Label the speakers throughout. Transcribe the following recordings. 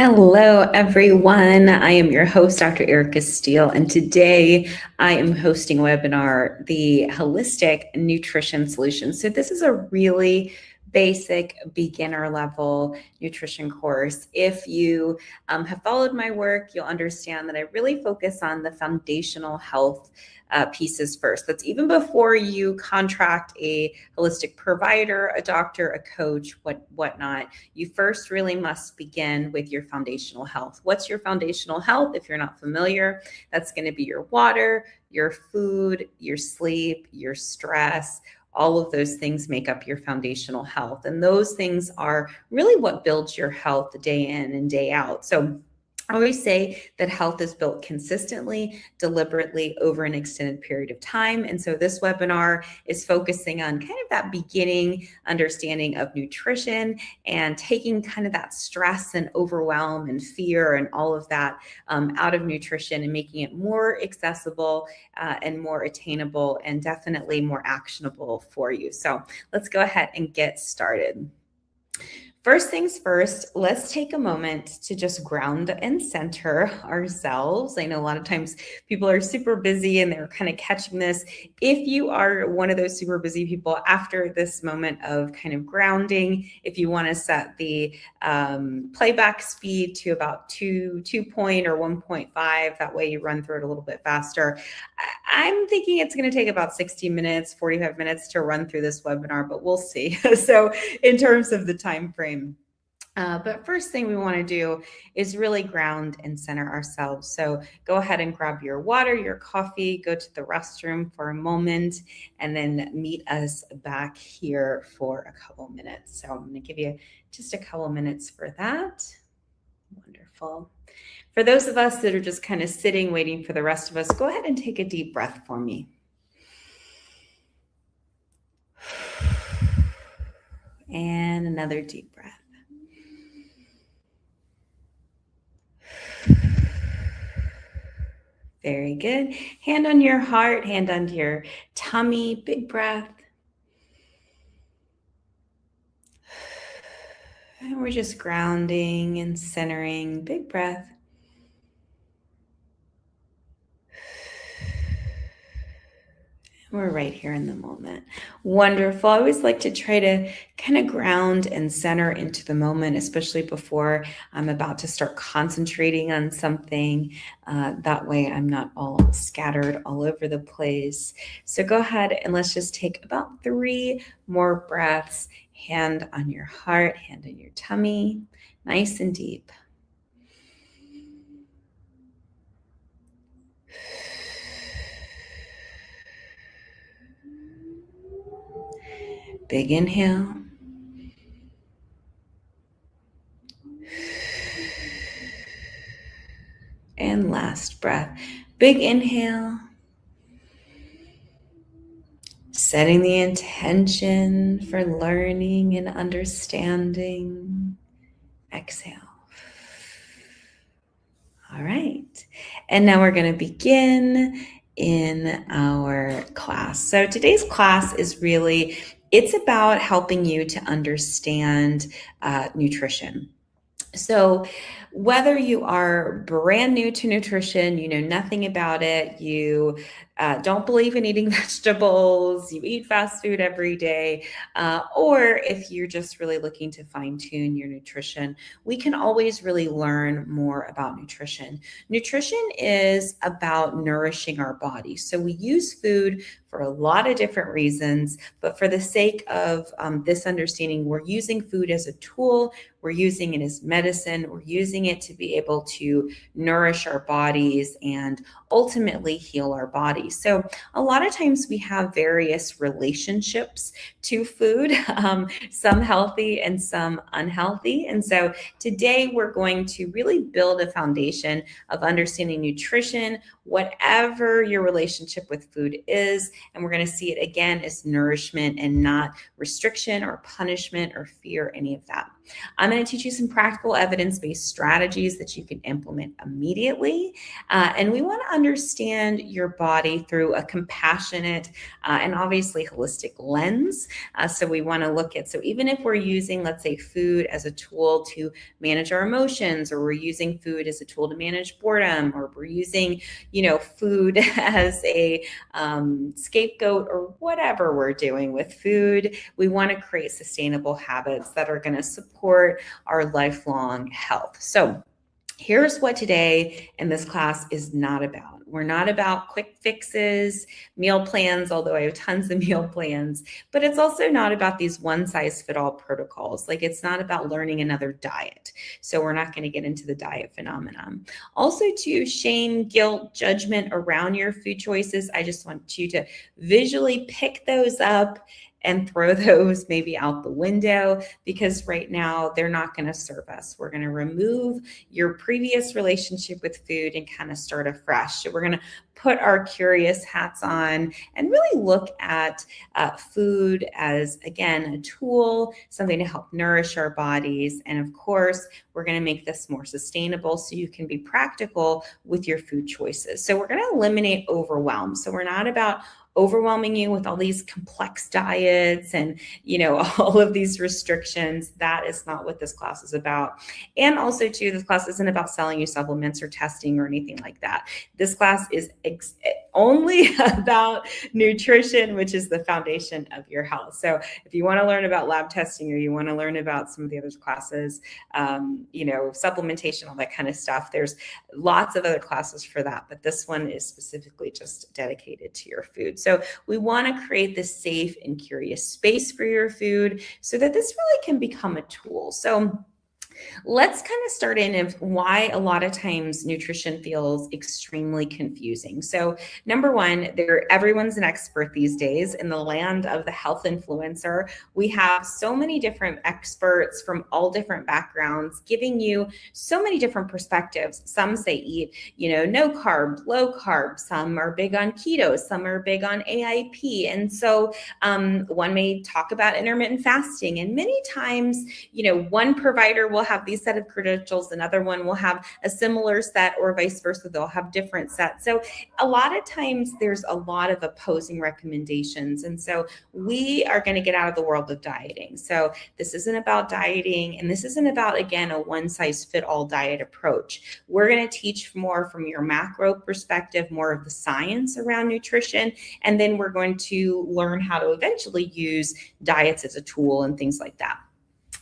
Speaker 1: Hello, everyone. I am your host, Dr. Erica Steele, and today I am hosting a webinar, the Holistic Nutrition Solution. So this is a really basic beginner level nutrition course. If you have followed my work, you'll understand that I really focus on the foundational health pieces first. That's even before you contract a holistic provider, a doctor, a coach, whatnot. You first really must begin with your foundational health. What's your foundational health? If you're not familiar, that's going to be your water, your food, your sleep, your stress. All of those things make up your foundational health. And those things are really what builds your health day in and day out. So I always say that health is built consistently, deliberately over an extended period of time. And so this webinar is focusing on kind of that beginning understanding of nutrition and taking kind of that stress and overwhelm and fear and all of that out of nutrition and making it more accessible and more attainable and definitely more actionable for you. So let's go ahead and get started. First things first, let's take a moment to just ground and center ourselves. I know a lot of times people are super busy and they're kind of catching this. If you are one of those super busy people, after this moment of kind of grounding, if you want to set the playback speed to about 2 point or 1.5, that way you run through it a little bit faster. I'm thinking it's going to take about 60 minutes, 45 minutes to run through this webinar, but we'll see. So in terms of the time frame. But first thing we want to do is really ground and center ourselves. So go ahead and grab your water, your coffee, go to the restroom for a moment, and then meet us back here for a couple minutes. So I'm going to give you just a couple minutes for that. Wonderful. For those of us that are just kind of sitting, waiting for the rest of us, go ahead and take a deep breath for me. And another deep breath. Very good. Hand on your heart, hand on your tummy, big breath. And we're just grounding and centering, big breath. We're right here in the moment. Wonderful. I always like to try to kind of ground and center into the moment, especially before I'm about to start concentrating on something. That way I'm not all scattered all over the place. So go ahead and let's just take about 3 more breaths. Hand on your heart, hand on your tummy, nice and deep. Big inhale. And last breath. Big inhale. Setting the intention for learning and understanding. Exhale. All right. And now we're going to begin in our class. So today's class is really, it's about helping you to understand nutrition. So whether you are brand new to nutrition, you know nothing about it, you don't believe in eating vegetables, you eat fast food every day, or if you're just really looking to fine tune your nutrition, we can always really learn more about nutrition. Nutrition is about nourishing our body. So we use food for a lot of different reasons, but for the sake of this understanding, we're using food as a tool, we're using it as medicine, we're using it to be able to nourish our bodies and ultimately heal our bodies. So a lot of times we have various relationships to food, some healthy and some unhealthy. And so today we're going to really build a foundation of understanding nutrition, whatever your relationship with food is. And we're going to see it again as nourishment and not restriction or punishment or fear, any of that. I'm going to teach you some practical evidence-based strategies that you can implement immediately. And we want to understand your body through a compassionate and obviously holistic lens. So we want to look at, so even if we're using, let's say, food as a tool to manage our emotions, or we're using food as a tool to manage boredom, or we're using, food as a scapegoat, or whatever we're doing with food, we want to create sustainable habits that are going to support our lifelong health. So here's what today in this class is not about. We're not about quick fixes, meal plans, although I have tons of meal plans, but it's also not about these one-size-fit-all protocols. Like, it's not about learning another diet. So we're not going to get into the diet phenomenon. Also, to shame, guilt, judgment around your food choices, I just want you to visually pick those up and throw those maybe out the window, because right now they're not going to serve us. We're going to remove your previous relationship with food and kind of start afresh. So we're going to put our curious hats on and really look at food as, again, a tool, something to help nourish our bodies. And of course, we're going to make this more sustainable so you can be practical with your food choices. So we're going to eliminate overwhelm. So we're not about overwhelming you with all these complex diets and, all of these restrictions. That is not what this class is about. And also, too, this class isn't about selling you supplements or testing or anything like that. This class is only about nutrition, which is the foundation of your health. So if you want to learn about lab testing, or you want to learn about some of the other classes, supplementation, all that kind of stuff, there's lots of other classes for that. But this one is specifically just dedicated to your food. So we want to create this safe and curious space for your food so that this really can become a tool. So let's kind of start in of why a lot of times nutrition feels extremely confusing. So number one, everyone's an expert these days in the land of the health influencer. We have so many different experts from all different backgrounds giving you so many different perspectives. Some say eat, no carb, low carb. Some are big on keto. Some are big on AIP. And so one may talk about intermittent fasting. And many times, one provider will have these set of credentials, another one will have a similar set, or vice versa. They'll have different sets. So a lot of times there's a lot of opposing recommendations. And so we are going to get out of the world of dieting. So this isn't about dieting, and this isn't about, again, a one-size-fit-all diet approach. We're going to teach more from your macro perspective, more of the science around nutrition, and then we're going to learn how to eventually use diets as a tool and things like that.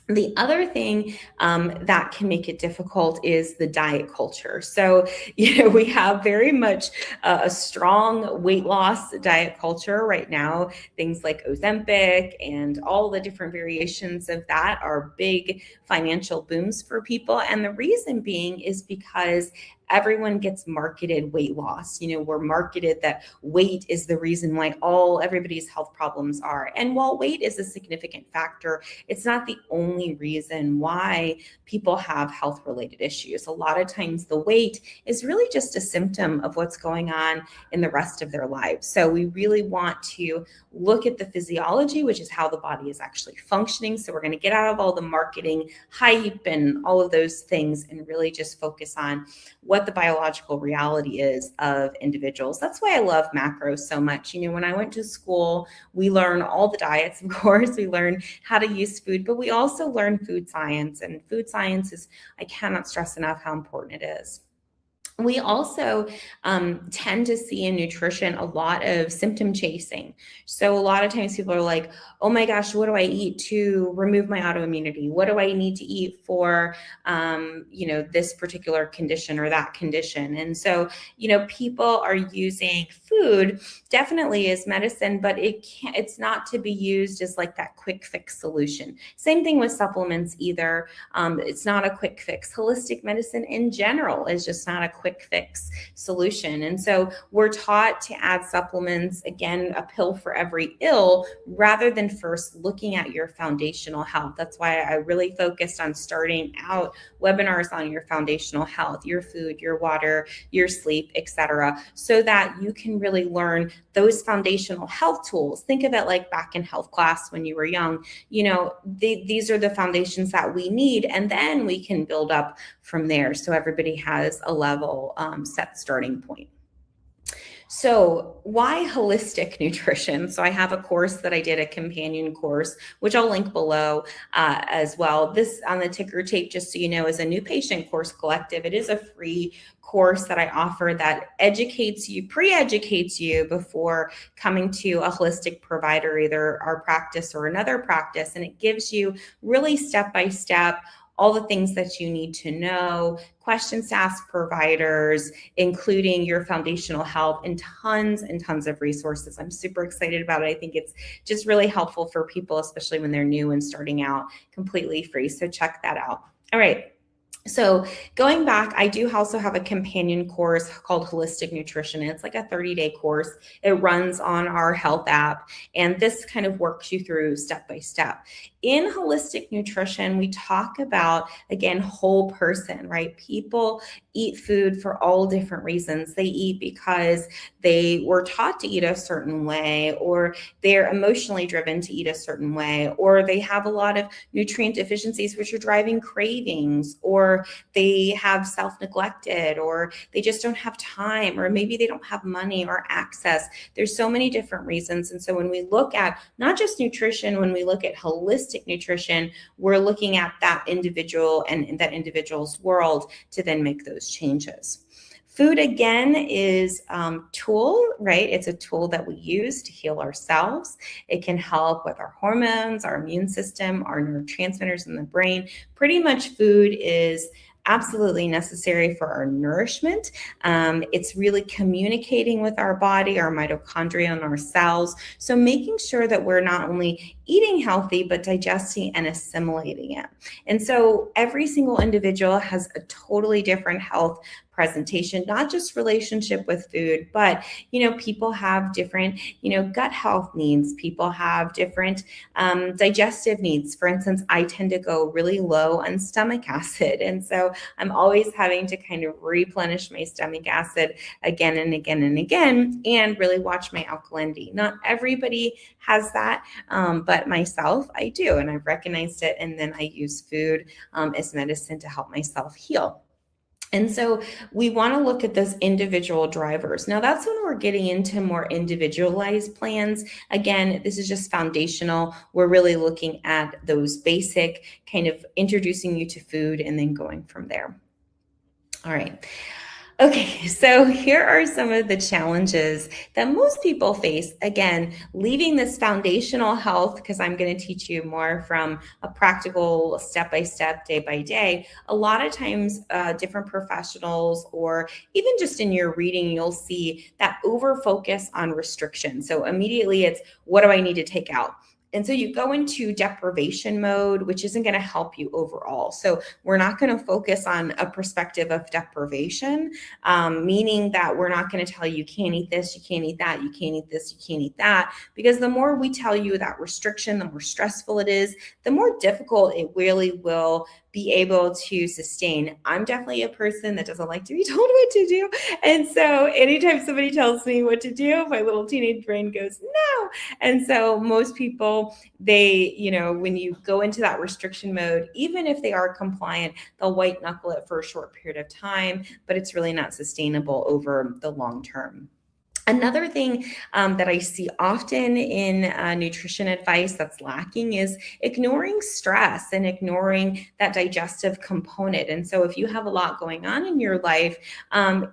Speaker 1: The other thing that can make it difficult is the diet culture. So, we have very much a strong weight loss diet culture right now. Things like Ozempic and all the different variations of that are big financial booms for people. And the reason being is because everyone gets marketed weight loss. We're marketed that weight is the reason why everybody's health problems are. And while weight is a significant factor, it's not the only reason why people have health-related issues. A lot of times the weight is really just a symptom of what's going on in the rest of their lives. So we really want to look at the physiology, which is how the body is actually functioning. So we're going to get out of all the marketing hype and all of those things and really just focus on what the biological reality is of individuals. That's why I love macros so much. When I went to school, we learn all the diets, of course, we learn how to use food, but we also learn food science, and food science I cannot stress enough how important it is. We also tend to see in nutrition a lot of symptom chasing. So a lot of times people are like, oh my gosh, what do I eat to remove my autoimmunity? What do I need to eat for, this particular condition or that condition? And so, people are using food definitely as medicine, but it's not to be used as like that quick fix solution. Same thing with supplements either. It's not a quick fix. Holistic medicine in general is just not a quick fix solution. And so we're taught to add supplements, again, a pill for every ill, rather than first looking at your foundational health. That's why I really focused on starting out webinars on your foundational health, your food, your water, your sleep, etc., so that you can really learn those foundational health tools. Think of it like back in health class when you were young. These are the foundations that we need, and then we can build up from there, so everybody has a level set starting point. So why holistic nutrition? So I have a course that I did, a companion course, which I'll link below as well. This on the ticker tape, just so you know, is a new patient course collective. It is a free course that I offer that educates you, pre-educates you before coming to a holistic provider, either our practice or another practice. And it gives you really step-by-step all the things that you need to know, questions to ask providers, including your foundational health, and tons of resources. I'm super excited about it. I think it's just really helpful for people, especially when they're new and starting out, completely free. So check that out. All right. So going back, I do also have a companion course called Holistic Nutrition. It's like a 30-day course. It runs on our health app, and this kind of works you through step by step. In holistic nutrition, we talk about, again, whole person, right? People eat food for all different reasons. They eat because they were taught to eat a certain way, or they're emotionally driven to eat a certain way, or they have a lot of nutrient deficiencies which are driving cravings, or they have self-neglected, or they just don't have time, or maybe they don't have money or access. There's so many different reasons. And so when we look at not just nutrition, when we look at holistic nutrition, we're looking at that individual and in that individual's world to then make those changes. Food, again, is tool, right? It's a tool that we use to heal ourselves. It can help with our hormones, our immune system, our neurotransmitters in the brain. Pretty much food is absolutely necessary for our nourishment. It's really communicating with our body, our mitochondria, and our cells. So making sure that we're not only eating healthy, but digesting and assimilating it. And so every single individual has a totally different health presentation, not just relationship with food, but, people have different, gut health needs. People have different digestive needs. For instance, I tend to go really low on stomach acid. And so I'm always having to kind of replenish my stomach acid again and again and again, and really watch my alkalinity. Not everybody has that, but myself, I do. And I've recognized it. And then I use food as medicine to help myself heal. And so we want to look at those individual drivers. Now, that's when we're getting into more individualized plans. Again, this is just foundational. We're really looking at those basic, kind of introducing you to food and then going from there. All right. Okay, so here are some of the challenges that most people face. Again, leaving this foundational health, because I'm going to teach you more from a practical step-by-step, day-by-day. A lot of times, different professionals, or even just in your reading, you'll see that over-focus on restriction. So immediately it's, what do I need to take out? And so you go into deprivation mode, which isn't going to help you overall. So we're not going to focus on a perspective of deprivation, meaning that we're not going to tell you, you can't eat this, you can't eat that, you can't eat this, you can't eat that. Because the more we tell you that restriction, the more stressful it is, the more difficult it really will be able to sustain. I'm definitely a person that doesn't like to be told what to do. And so anytime somebody tells me what to do, my little teenage brain goes, no. And so most people, they, when you go into that restriction mode, even if they are compliant, they'll white knuckle it for a short period of time, but it's really not sustainable over the long term. Another thing that I see often in nutrition advice that's lacking is ignoring stress and ignoring that digestive component. And so if you have a lot going on in your life,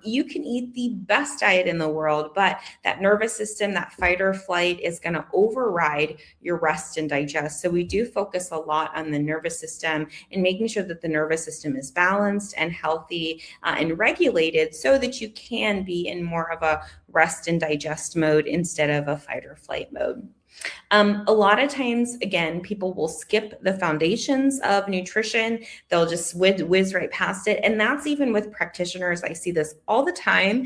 Speaker 1: you can eat the best diet in the world, but that nervous system, that fight or flight, is going to override your rest and digest. So we do focus a lot on the nervous system and making sure that the nervous system is balanced and healthy and regulated, so that you can be in more of a rest and digest mode instead of a fight or flight mode. A lot of times, again, people will skip the foundations of nutrition. They'll just whiz right past it. And that's even with practitioners. I see this all the time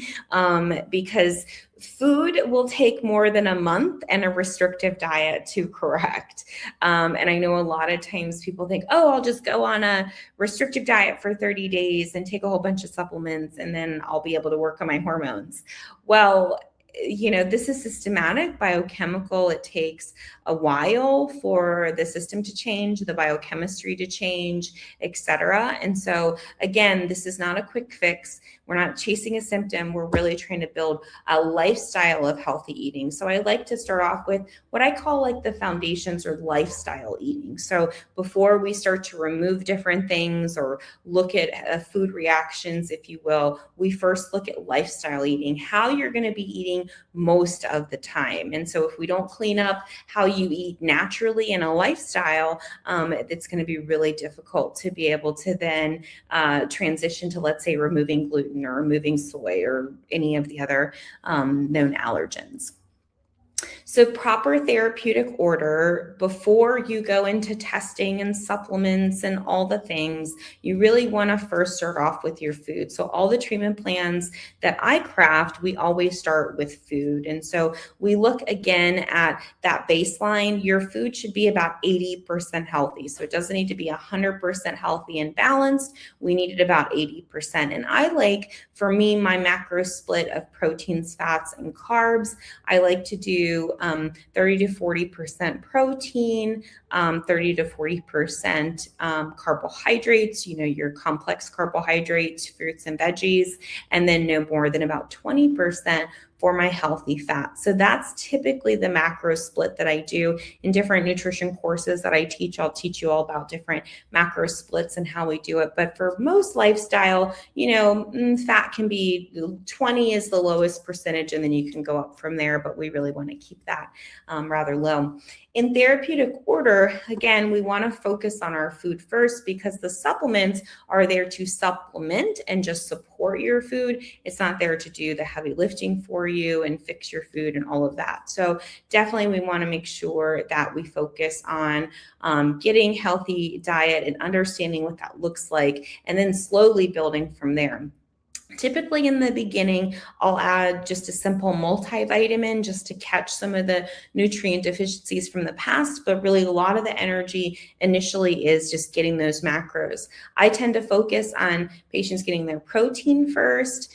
Speaker 1: because food will take more than a month and a restrictive diet to correct. And I know a lot of times people think, oh, I'll just go on a restrictive diet for 30 days and take a whole bunch of supplements, and then I'll be able to work on my hormones. Well, this is systematic, biochemical. It takes a while for the system to change, the biochemistry to change, etc. And so, again, this is not a quick fix. We're not chasing a symptom. We're really trying to build a lifestyle of healthy eating. So I like to start off with what I call like the foundations or lifestyle eating. So before we start to remove different things or look at food reactions, if you will, we first look at lifestyle eating, how you're going to be eating most of the time. And so if we don't clean up how you eat naturally in a lifestyle, it's going to be really difficult to be able to then transition to, let's say, removing gluten or removing soy or any of the other known allergens. So proper therapeutic order before you go into testing and supplements and all the things, you really want to first start off with your food. So all the treatment plans that I craft, we always start with food. And so we look again at that baseline. Your food should be about 80% healthy. So it doesn't need to be 100% healthy and balanced. We need it about 80%. And I like, for me, my macro split of proteins, fats, and carbs, I like to do 30 to 40% protein, 30 to 40% carbohydrates, your complex carbohydrates, fruits and veggies, and then no more than about 20% for my healthy fat. So that's typically the macro split that I do in different nutrition courses that I teach. I'll teach you all about different macro splits and how we do it. But for most lifestyle, fat can be 20 is the lowest percentage, and then you can go up from there. But we really want to keep that rather low. In therapeutic order, again, we want to focus on our food first because the supplements are there to supplement and just support your food. It's not there to do the heavy lifting for you and fix your food and all of that. So definitely we want to make sure that we focus on getting healthy diet and understanding what that looks like, and then slowly building from there. Typically in the beginning, I'll add just a simple multivitamin just to catch some of the nutrient deficiencies from the past, but really a lot of the energy initially is just getting those macros. I tend to focus on patients getting their protein first,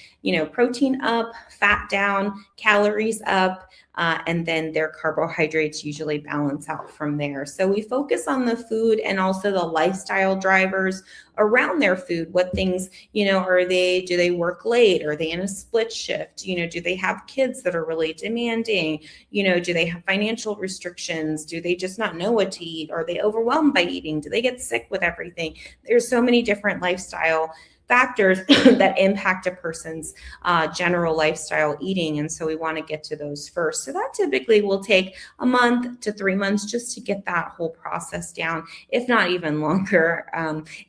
Speaker 1: protein up, fat down, calories up, and then their carbohydrates usually balance out from there. So we focus on the food and also the lifestyle drivers around their food. What things, do they work late? Are they in a split shift? Do they have kids that are really demanding? Do they have financial restrictions? Do they just not know what to eat? Are they overwhelmed by eating? Do they get sick with everything? There's so many different lifestyle factors that impact a person's general lifestyle eating. And so we want to get to those first. So that typically will take a month to 3 months just to get that whole process down, if not even longer.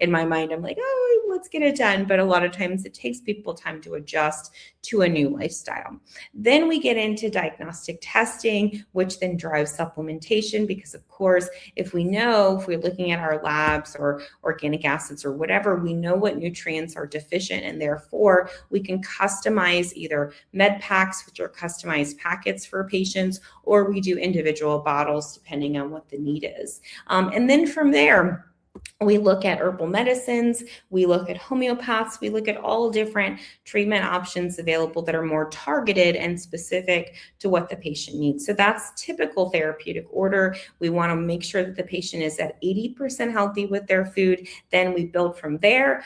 Speaker 1: In my mind, I'm like, oh, let's get it done. But a lot of times it takes people time to adjust to a new lifestyle. Then we get into diagnostic testing, which then drives supplementation, because of course, if we're looking at our labs or organic acids or whatever, we know what nutrients are deficient, and therefore we can customize either med packs, which are customized packets for patients, or we do individual bottles depending on what the need is. And then from there, we look at herbal medicines, we look at homeopaths, we look at all different treatment options available that are more targeted and specific to what the patient needs. So that's typical therapeutic order. We want to make sure that the patient is at 80% healthy with their food. Then we build from there.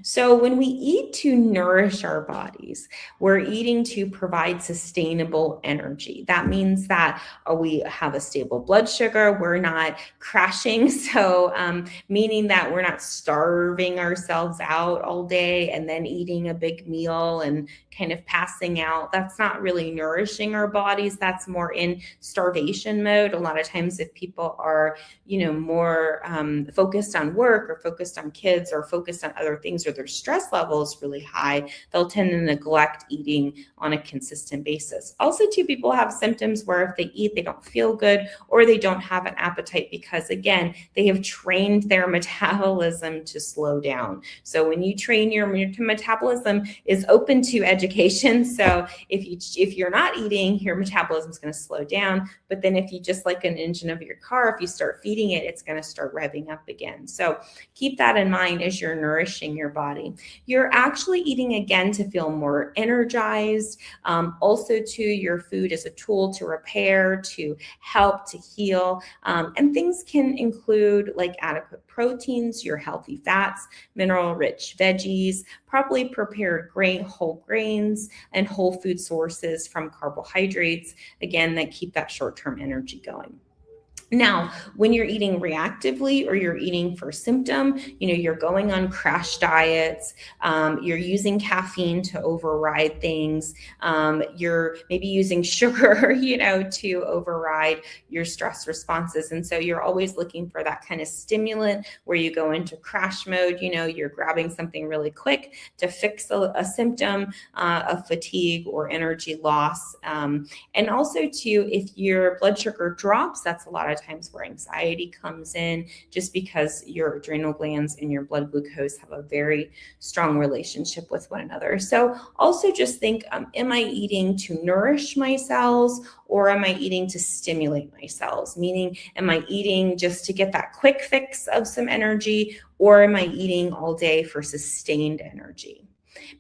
Speaker 1: So when we eat to nourish our bodies, we're eating to provide sustainable energy. That means that we have a stable blood sugar, we're not crashing. So meaning that we're not starving ourselves out all day and then eating a big meal and kind of passing out. That's not really nourishing our bodies. That's more in starvation mode. A lot of times if people are, more focused on work or focused on kids or focused on other things, things or their stress level is really high, they'll tend to neglect eating on a consistent basis. Also, too, people have symptoms where if they eat, they don't feel good or they don't have an appetite because, again, they have trained their metabolism to slow down. So when you train your metabolism is open to education. So if you're not eating, your metabolism is going to slow down. But then if you just like an engine of your car, if you start feeding it, it's going to start revving up again. So keep that in mind as you're nourishing your body. You're actually eating again to feel more energized. Also, too, your food is a tool to repair, to help, to heal. And things can include like adequate proteins, your healthy fats, mineral-rich veggies, properly prepared whole grains, and whole food sources from carbohydrates, again, that keep that short-term energy going. Now, when you're eating reactively or you're eating for symptom, you're going on crash diets, you're using caffeine to override things, you're maybe using sugar, to override your stress responses. And so you're always looking for that kind of stimulant where you go into crash mode, you're grabbing something really quick to fix a symptom of fatigue or energy loss. And also too, if your blood sugar drops, that's a lot of times where anxiety comes in, just because your adrenal glands and your blood glucose have a very strong relationship with one another. So also just think, am I eating to nourish my cells or am I eating to stimulate my cells? Meaning, am I eating just to get that quick fix of some energy, or am I eating all day for sustained energy?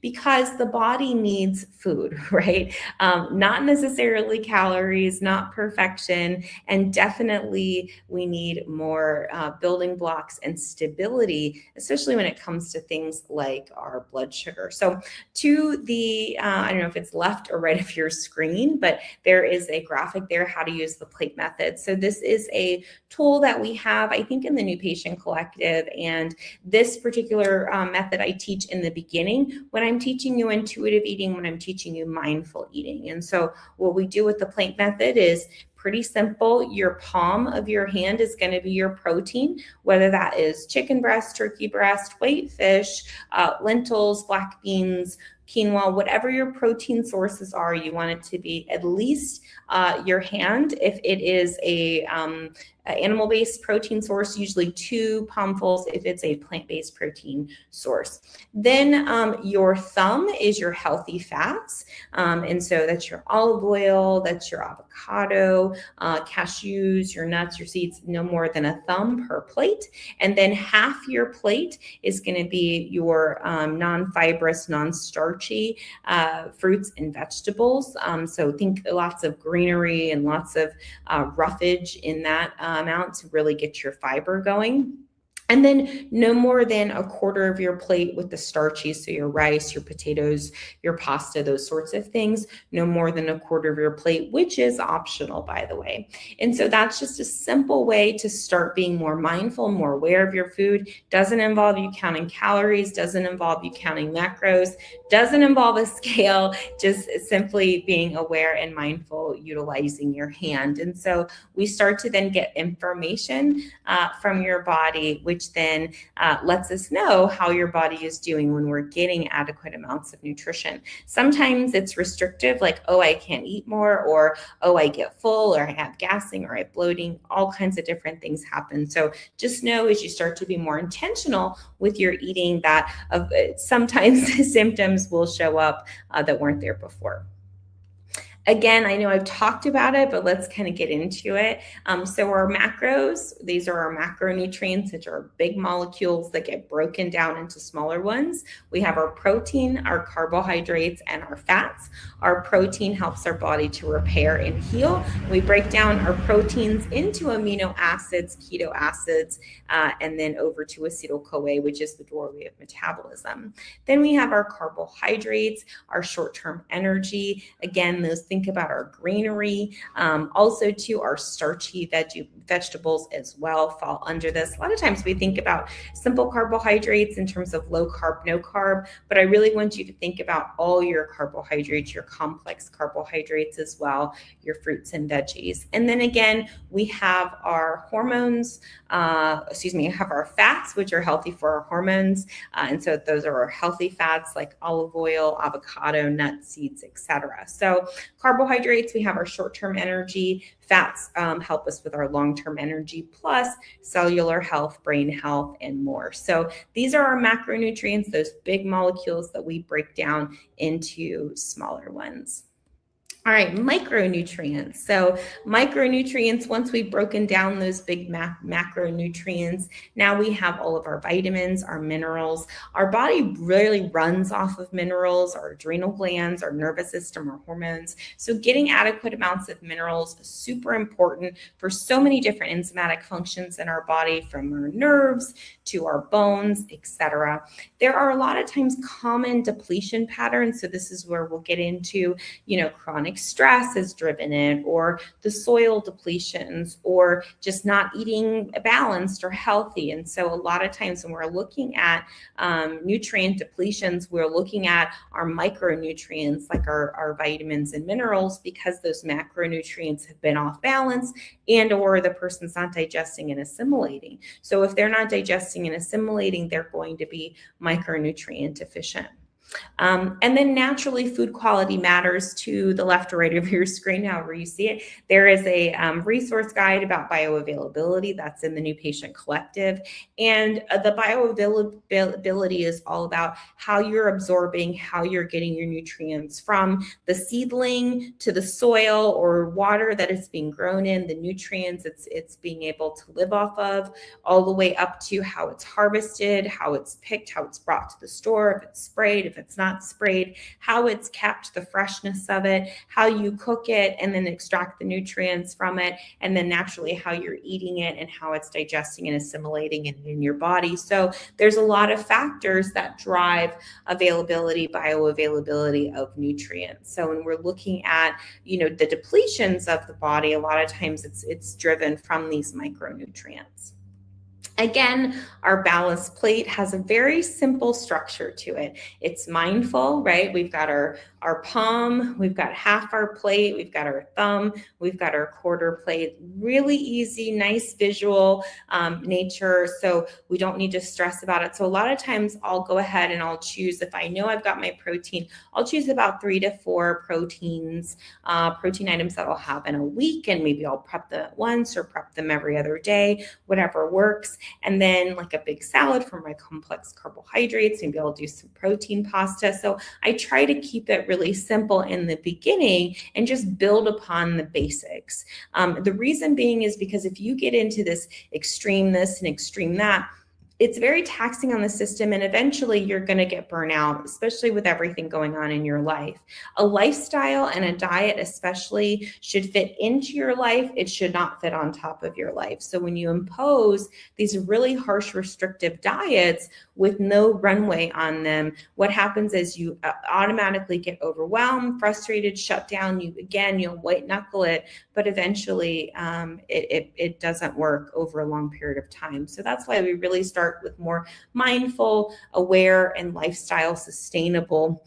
Speaker 1: Because the body needs food, right? Not necessarily calories, not perfection, and definitely we need more building blocks and stability, especially when it comes to things like our blood sugar. So to the, I don't know if it's left or right of your screen, but there is a graphic there, how to use the plate method. So this is a tool that we have, I think, in the New Patient Collective, and this particular method I teach in the beginning when I'm teaching you intuitive eating, when I'm teaching you mindful eating. And so what we do with the plate method is pretty simple. Your palm of your hand is going to be your protein, whether that is chicken breast, turkey breast, white fish, lentils, black beans, quinoa, whatever your protein sources are, you want it to be at least your hand. If it is a animal-based protein source, usually 2 palmfuls if it's a plant-based protein source. Then your thumb is your healthy fats. And so that's your olive oil, that's your avocado, cashews, your nuts, your seeds, no more than a thumb per plate. And then half your plate is going to be your non-fibrous, non-starchy fruits and vegetables. So think lots of greenery and lots of roughage in that amount to really get your fiber going. And then no more than a quarter of your plate with the starchy, so your rice, your potatoes, your pasta, those sorts of things, no more than a quarter of your plate, which is optional, by the way. And so that's just a simple way to start being more mindful, more aware of your food. Doesn't involve you counting calories, doesn't involve you counting macros, doesn't involve a scale, just simply being aware and mindful, utilizing your hand. And so we start to then get information from your body, which then lets us know how your body is doing when we're getting adequate amounts of nutrition. Sometimes it's restrictive, like, oh, I can't eat more, or, oh, I get full, or I have gassing, or I have bloating. All kinds of different things happen. So just know as you start to be more intentional with your eating that sometimes symptoms will show up that weren't there before. Again, I know I've talked about it, but let's kind of get into it. So our macros, these are our macronutrients, which are big molecules that get broken down into smaller ones. We have our protein, our carbohydrates, and our fats. Our protein helps our body to repair and heal. We break down our proteins into amino acids, keto acids, and then over to acetyl-CoA, which is the doorway of metabolism. Then we have our carbohydrates, our short-term energy. Again, those things think about our greenery. Also, too, our starchy vegetables as well fall under this. A lot of times we think about simple carbohydrates in terms of low carb, no carb, but I really want you to think about all your carbohydrates, your complex carbohydrates as well, your fruits and veggies. And then again, we have our hormones, have our fats, which are healthy for our hormones. And so those are our healthy fats like olive oil, avocado, nuts, seeds, etc. So carbohydrates, we have our short-term energy. Fats help us with our long-term energy, plus cellular health, brain health, and more. So these are our macronutrients, those big molecules that we break down into smaller ones. All right, micronutrients. So micronutrients, once we've broken down those big macronutrients, now we have all of our vitamins, our minerals. Our body really runs off of minerals, our adrenal glands, our nervous system, our hormones. So getting adequate amounts of minerals is super important for so many different enzymatic functions in our body, from our nerves to our bones, etc. There are a lot of times common depletion patterns. So this is where we'll get into, chronic stress is driven in, or the soil depletions, or just not eating balanced or healthy. And so a lot of times when we're looking at nutrient depletions, we're looking at our micronutrients like our vitamins and minerals, because those macronutrients have been off balance, and or the person's not digesting and assimilating. So if they're not digesting and assimilating, they're going to be micronutrient deficient. And then naturally, food quality matters. To the left or right of your screen, however you see it, there is a resource guide about bioavailability that's in the New Patient Collective. And the bioavailability is all about how you're absorbing, how you're getting your nutrients from the seedling to the soil or water that it's being grown in, the nutrients it's being able to live off of, all the way up to how it's harvested, how it's picked, how it's brought to the store, if it's sprayed, if it's not sprayed, how it's kept, the freshness of it, how you cook it and then extract the nutrients from it, and then naturally how you're eating it and how it's digesting and assimilating in your body. So there's a lot of factors that drive availability, bioavailability of nutrients. So when we're looking at, the depletions of the body, a lot of times it's driven from these micronutrients. Again, our balanced plate has a very simple structure to it. It's mindful, right? We've got our palm, we've got half our plate, we've got our thumb, we've got our quarter plate. Really easy, nice visual nature, so we don't need to stress about it. So a lot of times I'll go ahead and I'll choose, if I know I've got my protein, I'll choose about 3 to 4 protein items that I'll have in a week, and maybe I'll prep them once or prep them every other day, whatever works. And then like a big salad for my complex carbohydrates, maybe I'll do some protein pasta. So I try to keep it really simple in the beginning and just build upon the basics. The reason being is because if you get into this extreme this and extreme that, it's very taxing on the system, and eventually you're going to get burnout, especially with everything going on in your life. A lifestyle and a diet especially should fit into your life. It should not fit on top of your life. So when you impose these really harsh, restrictive diets with no runway on them, what happens is you automatically get overwhelmed, frustrated, shut down. You'll white knuckle it, but eventually it doesn't work over a long period of time. So that's why we really start with more mindful, aware, and lifestyle sustainable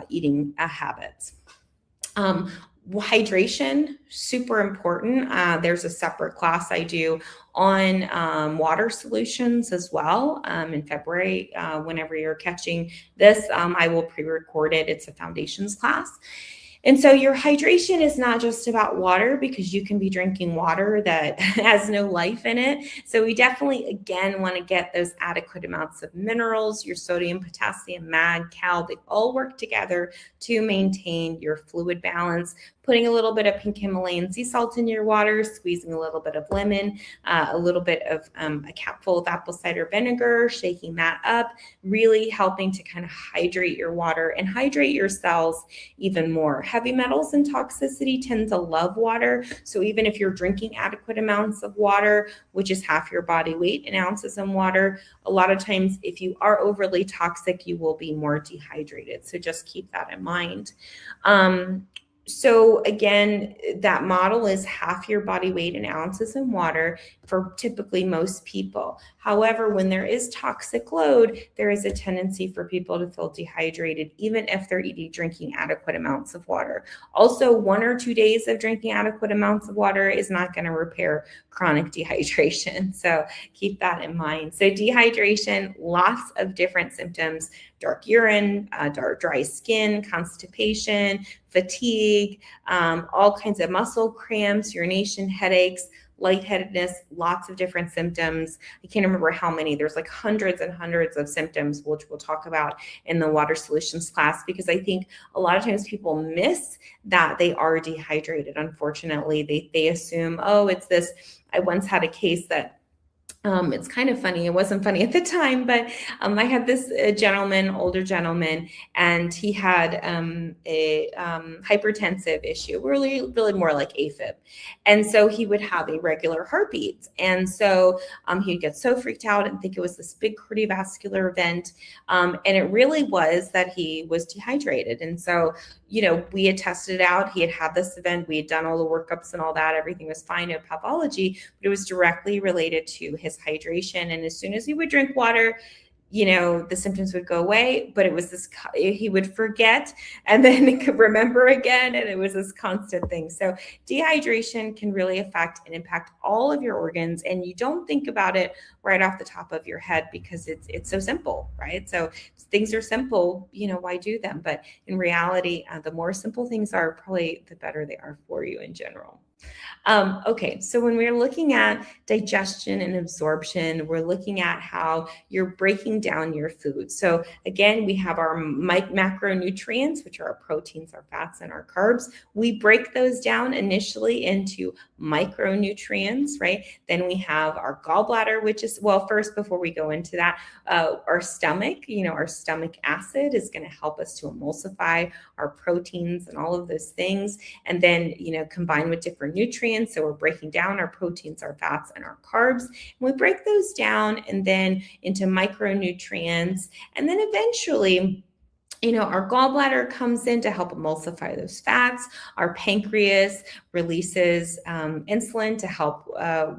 Speaker 1: eating habits. Hydration, super important. There's a separate class I do on water solutions as well in February. Whenever you're catching this, I will pre-record it. It's a foundations class. And so your hydration is not just about water, because you can be drinking water that has no life in it. So we definitely, again, want to get those adequate amounts of minerals, your sodium, potassium, mag, cal. They all work together to maintain your fluid balance. Putting a little bit of pink Himalayan sea salt in your water, squeezing a little bit of lemon, a little bit of a capful of apple cider vinegar, shaking that up, really helping to kind of hydrate your water and hydrate your cells even more. Heavy metals and toxicity tend to love water. So even if you're drinking adequate amounts of water, which is half your body weight in ounces in water, a lot of times if you are overly toxic, you will be more dehydrated. So just keep that in mind. So again, that model is half your body weight in ounces in water for typically most people. However, when there is toxic load, there is a tendency for people to feel dehydrated, even if they're drinking adequate amounts of water. Also, 1 or 2 days of drinking adequate amounts of water is not going to repair chronic dehydration. So keep that in mind. So dehydration, lots of different symptoms: dark urine, dry skin, constipation, fatigue, all kinds of muscle cramps, urination, headaches, lightheadedness, lots of different symptoms. I can't remember how many. There's like hundreds and hundreds of symptoms, which we'll talk about in the water solutions class, because I think a lot of times people miss that they are dehydrated. Unfortunately, they assume, oh, it's this. I once had a case that it's kind of funny. It wasn't funny at the time, but I had this gentleman, older gentleman, and he had a hypertensive issue, really, really more like AFib. And so he would have irregular heartbeats. And so he'd get so freaked out and think it was this big cardiovascular event. And it really was that he was dehydrated. And so, we had tested it out. He had this event. We had done all the workups and all that. Everything was fine, no pathology, but it was directly related to his hydration. And as soon as he would drink water, the symptoms would go away, but it was this, he would forget and then he could remember again. And it was this constant thing. So dehydration can really affect and impact all of your organs. And you don't think about it right off the top of your head because it's so simple, right? So things are simple, why do them? But in reality, the more simple things are, probably the better they are for you in general. Okay, so when we're looking at digestion and absorption, we're looking at how you're breaking down your food. So again, we have our macronutrients, which are our proteins, our fats, and our carbs. We break those down initially into micronutrients, right? Then we have our gallbladder, which is, first, before we go into that, our stomach, our stomach acid is going to help us to emulsify our proteins and all of those things. And then, combine with different nutrients. So we're breaking down our proteins, our fats, and our carbs. And we break those down and then into micronutrients. And then eventually, our gallbladder comes in to help emulsify those fats. Our pancreas releases insulin to help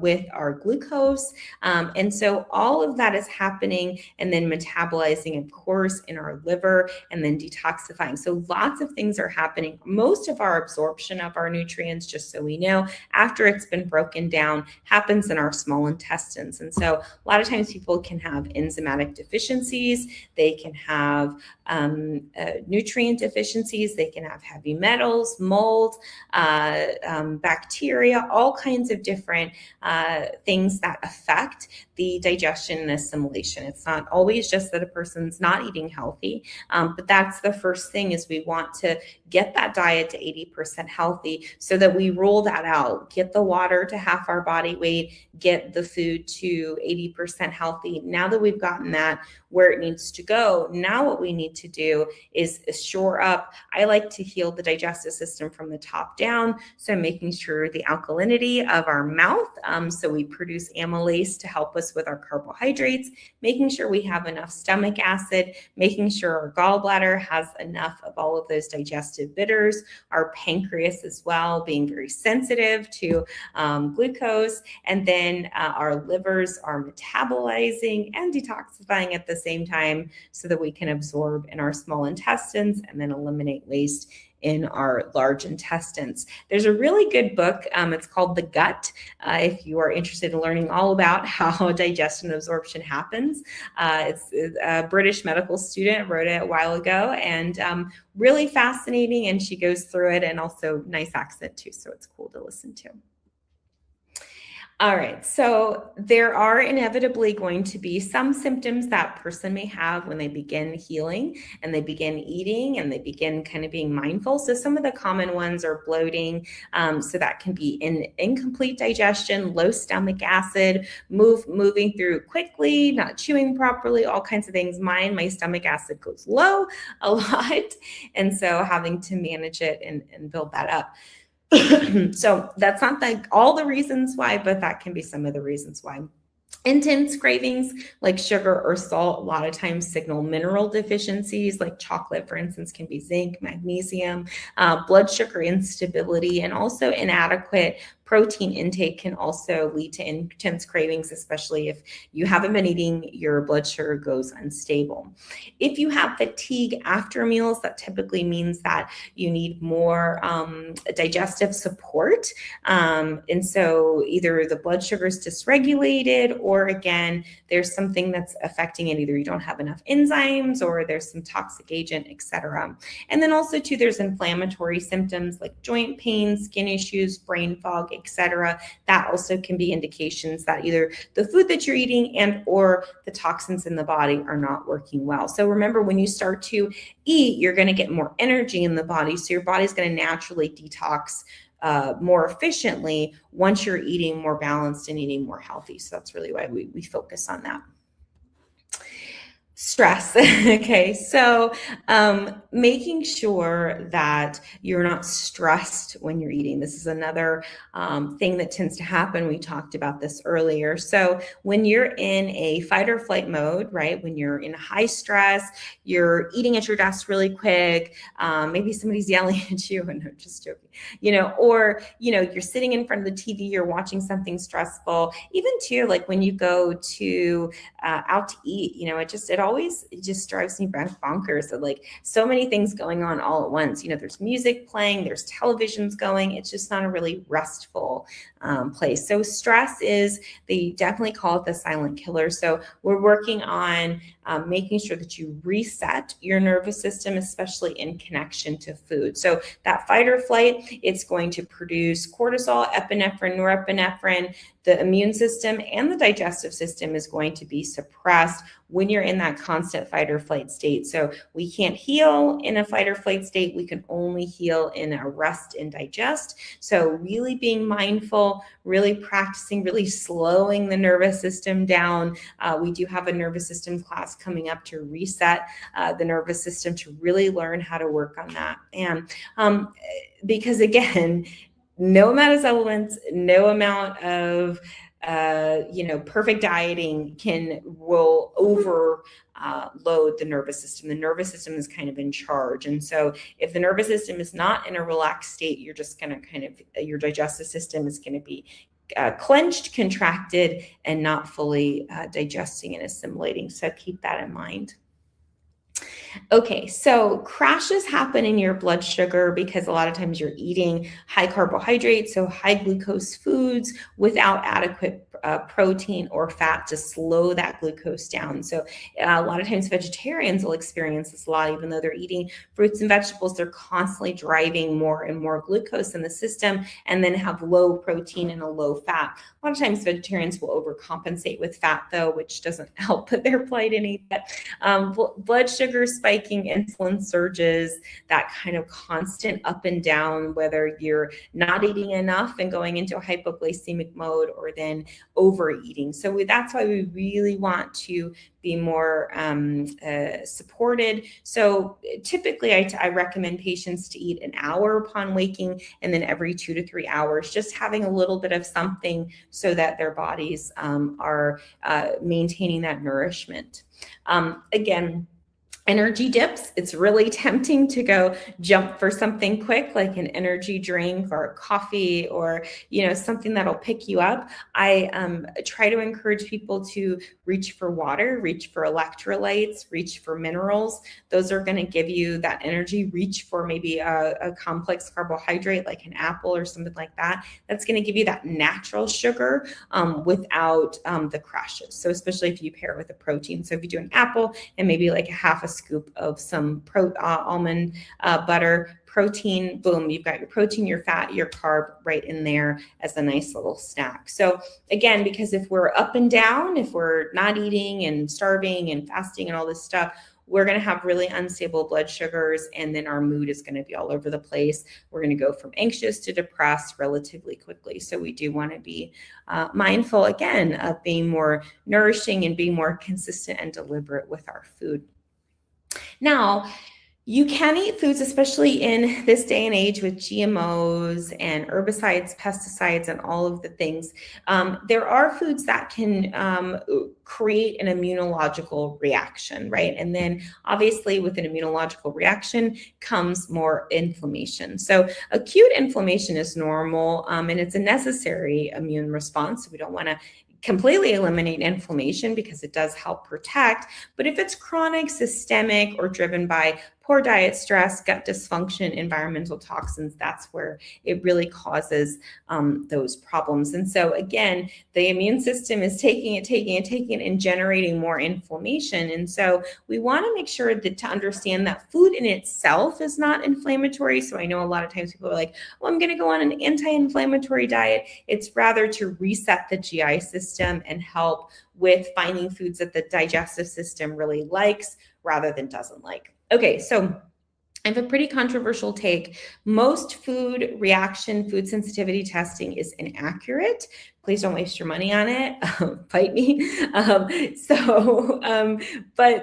Speaker 1: with our glucose. And so all of that is happening and then metabolizing, of course, in our liver and then detoxifying. So lots of things are happening. Most of our absorption of our nutrients, just so we know, after it's been broken down, happens in our small intestines. And so a lot of times people can have enzymatic deficiencies. They can have nutrient deficiencies. They can have heavy metals, mold, bacteria, all kinds of different things that affect the digestion and assimilation. It's not always just that a person's not eating healthy, but that's the first thing is we want to get that diet to 80% healthy so that we roll that out, get the water to half our body weight, get the food to 80% healthy. Now that we've gotten that where it needs to go, now what we need to do is shore up. I like to heal the digestive system from the top down. So making sure the alkalinity of our mouth, so we produce amylase to help us with our carbohydrates, making sure we have enough stomach acid, making sure our gallbladder has enough of all of those digestive bitters, our pancreas as well, being very sensitive to glucose, and then our livers are metabolizing and detoxifying at the same time so that we can absorb in our small intestines and then eliminate waste in our large intestines. There's a really good book. It's called The Gut. If you are interested in learning all about how digestion and absorption happens, it's a British medical student wrote it a while ago, and really fascinating. And she goes through it, and also nice accent too. So it's cool to listen to. All right, so there are inevitably going to be some symptoms that person may have when they begin healing and they begin eating and they begin kind of being mindful. So some of the common ones are bloating. So that can be incomplete digestion, low stomach acid, moving through quickly, not chewing properly, all kinds of things. My stomach acid goes low a lot. And so having to manage it and build that up. So that's not all the reasons why, but that can be some of the reasons why. Intense cravings like sugar or salt a lot of times signal mineral deficiencies, like chocolate, for instance, can be zinc, magnesium. Blood sugar instability and also inadequate protein intake can also lead to intense cravings, especially if you haven't been eating, your blood sugar goes unstable. If you have fatigue after meals, that typically means that you need more digestive support. And so either the blood sugar is dysregulated, or again, there's something that's affecting it. Either you don't have enough enzymes or there's some toxic agent, etc. And then also too, there's inflammatory symptoms like joint pain, skin issues, brain fog, etc. That also can be indications that either the food that you're eating and or the toxins in the body are not working well. So remember, when you start to eat, you're going to get more energy in the body. So your body's going to naturally detox more efficiently once you're eating more balanced and eating more healthy. So that's really why we focus on that. Stress. Okay, so making sure that you're not stressed when you're eating. This is another thing that tends to happen. We talked about this earlier. So when you're in a fight or flight mode, right? When you're in high stress, you're eating at your desk really quick. Maybe somebody's yelling at you, and I'm just joking. Or you're sitting in front of the TV, you're watching something stressful. Even too, like when you go to out to eat, it just drives me bonkers. So like so many things going on all at once. There's music playing, there's televisions going. It's just not a really restful place. So stress they definitely call it the silent killer. So we're working on making sure that you reset your nervous system, especially in connection to food. So that fight or flight, it's going to produce cortisol, epinephrine, norepinephrine. The immune system and the digestive system is going to be suppressed when you're in that constant fight or flight state. So we can't heal in a fight or flight state. We can only heal in a rest and digest. So really being mindful, really practicing, really slowing the nervous system down. We do have a nervous system class coming up to reset the nervous system, to really learn how to work on that. And because again, no amount of supplements, no amount of perfect dieting will overload the nervous system. The nervous system is kind of in charge. And so if the nervous system is not in a relaxed state, you're just going to your digestive system is going to be clenched, contracted, and not fully digesting and assimilating. So keep that in mind. Okay, so crashes happen in your blood sugar because a lot of times you're eating high carbohydrates, so high glucose foods without adequate protein or fat to slow that glucose down. So a lot of times vegetarians will experience this a lot, even though they're eating fruits and vegetables, they're constantly driving more and more glucose in the system and then have low protein and a low fat. A lot of times vegetarians will overcompensate with fat though, which doesn't help their plight any. Blood sugar spiking, insulin surges, that kind of constant up and down, whether you're not eating enough and going into a hypoglycemic mode or then overeating. So that's why we really want to be more supported. So typically I recommend patients to eat an hour upon waking and then every 2 to 3 hours, just having a little bit of something so that their bodies are maintaining that nourishment. Again, energy dips, it's really tempting to go jump for something quick like an energy drink or coffee or something that'll pick you up. I try to encourage people to reach for water, reach for electrolytes, reach for minerals. Those are going to give you that energy. Reach for maybe a complex carbohydrate like an apple or something like that. That's going to give you that natural sugar without the crashes. So especially if you pair it with a protein. So if you do an apple and maybe like a half a scoop of some almond butter, protein, boom, you've got your protein, your fat, your carb right in there as a nice little snack. So again, because if we're up and down, if we're not eating and starving and fasting and all this stuff, we're going to have really unstable blood sugars, and then our mood is going to be all over the place. We're going to go from anxious to depressed relatively quickly. So we do want to be mindful, again, of being more nourishing and being more consistent and deliberate with our food. Now, You can eat foods, especially in this day and age with GMOs and herbicides, pesticides, and all of the things. There are foods that can create an immunological reaction, right? And then obviously with an immunological reaction comes more inflammation. So acute inflammation is normal, and it's a necessary immune response. We don't want to completely eliminate inflammation because it does help protect. But if it's chronic, systemic, or driven by poor diet, stress, gut dysfunction, environmental toxins, that's where it really causes those problems. And so again, the immune system is taking it, and generating more inflammation. And so we want to make sure that to understand that food in itself is not inflammatory. So I know a lot of times people are like, well, I'm going to go on an anti-inflammatory diet. It's rather to reset the GI system and help with finding foods that the digestive system really likes rather than doesn't like. Okay, so I have a pretty controversial take. Most food reaction, food sensitivity testing is inaccurate. Please don't waste your money on it. Fight me. But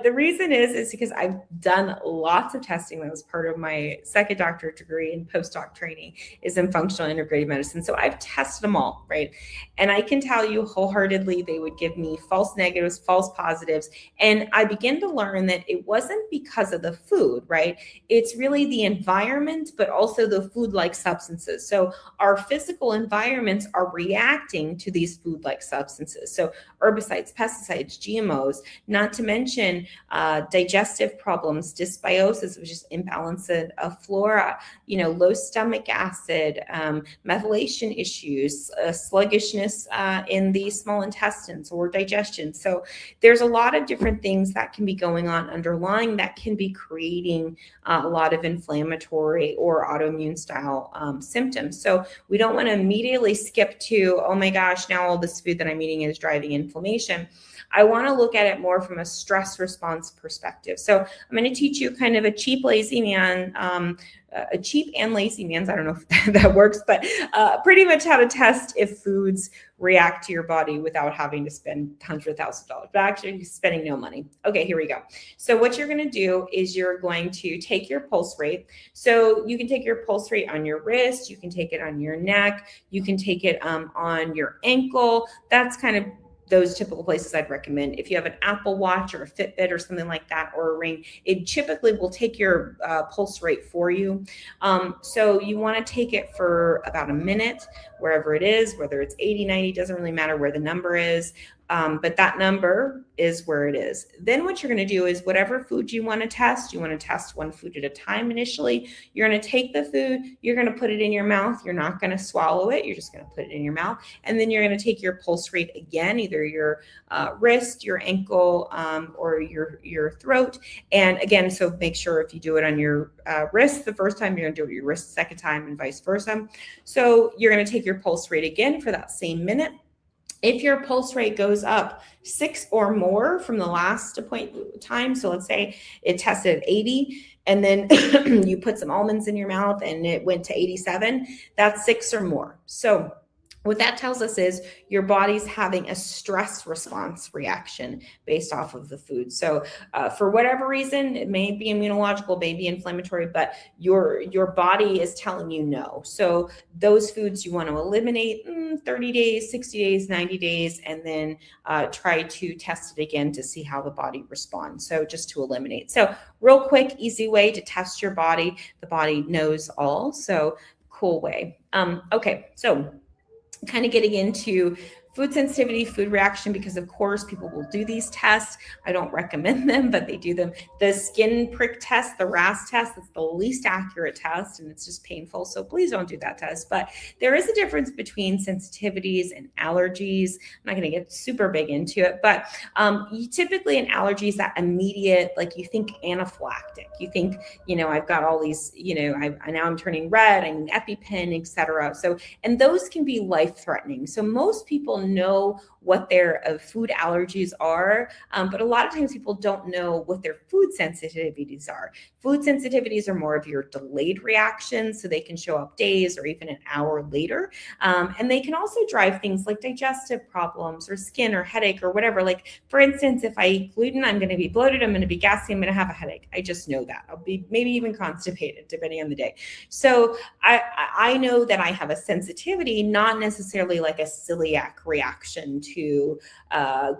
Speaker 1: the reason is because I've done lots of testing. That was part of my second doctorate degree and postdoc training is in functional integrative medicine. So I've tested them all, right? And I can tell you wholeheartedly, they would give me false negatives, false positives. And I began to learn that it wasn't because of the food, right? It's really the environment, but also the food-like substances. So our physical environments are reacting to these food-like substances. So herbicides, pesticides, GMOs, not to mention digestive problems, dysbiosis, which is imbalance of flora, low stomach acid, methylation issues, sluggishness in the small intestines or digestion. So there's a lot of different things that can be going on underlying that can be creating a lot of inflammatory or autoimmune style symptoms. So we don't want to immediately skip to, oh my gosh, now all this food that I'm eating is driving inflammation. I want to look at it more from a stress response perspective. So I'm going to teach you kind of a cheap, lazy man, a cheap and lazy man's, I don't know if that works, but pretty much how to test if foods react to your body without having to spend $100,000, but actually spending no money. Okay, here we go. So what you're going to do is you're going to take your pulse rate. So you can take your pulse rate on your wrist, you can take it on your neck, you can take it on your ankle. That's kind of those typical places I'd recommend. If you have an Apple Watch or a Fitbit or something like that, or a ring, it typically will take your pulse rate for you. So you want to take it for about a minute, wherever it is, whether it's 80, 90, doesn't really matter where the number is. But that number is where it is. Then what you're going to do is whatever food you want to test one food at a time initially. You're going to take the food, you're going to put it in your mouth. You're not going to swallow it. You're just going to put it in your mouth. And then you're going to take your pulse rate again, either your wrist, your ankle, or your throat. And again, so make sure if you do it on your wrist the first time, you're going to do it your wrist the second time and vice versa. So you're going to take your pulse rate again for that same minute. If your pulse rate goes up 6 or more from the last time, so let's say it tested at 80 and then you put some almonds in your mouth and it went to 87, that's 6 or more. So what that tells us is your body's having a stress response reaction based off of the food. So for whatever reason, it may be immunological, may be inflammatory, but your body is telling you no. So those foods you want to eliminate 30 days, 60 days, 90 days, and then try to test it again to see how the body responds. So just to eliminate. So real quick, easy way to test your body. The body knows all. So cool way. Okay, so kind of getting into food sensitivity, food reaction, because of course people will do these tests. I don't recommend them, but they do them. The skin prick test, the RAS test, that's the least accurate test, and it's just painful. So please don't do that test. But there is a difference between sensitivities and allergies. I'm not going to get super big into it, but you typically in allergies, that immediate, like you think anaphylactic. You think, I've got all these, now I'm turning red, I need EpiPen, etc. So, and those can be life-threatening. So most people know what their food allergies are, but a lot of times people don't know what their food sensitivities are. Food sensitivities are more of your delayed reactions, so they can show up days or even an hour later. And they can also drive things like digestive problems or skin or headache or whatever. Like, for instance, if I eat gluten, I'm going to be bloated, I'm going to be gassy, I'm going to have a headache. I just know that. I'll be maybe even constipated, depending on the day. So I know that I have a sensitivity, not necessarily like a celiac reaction to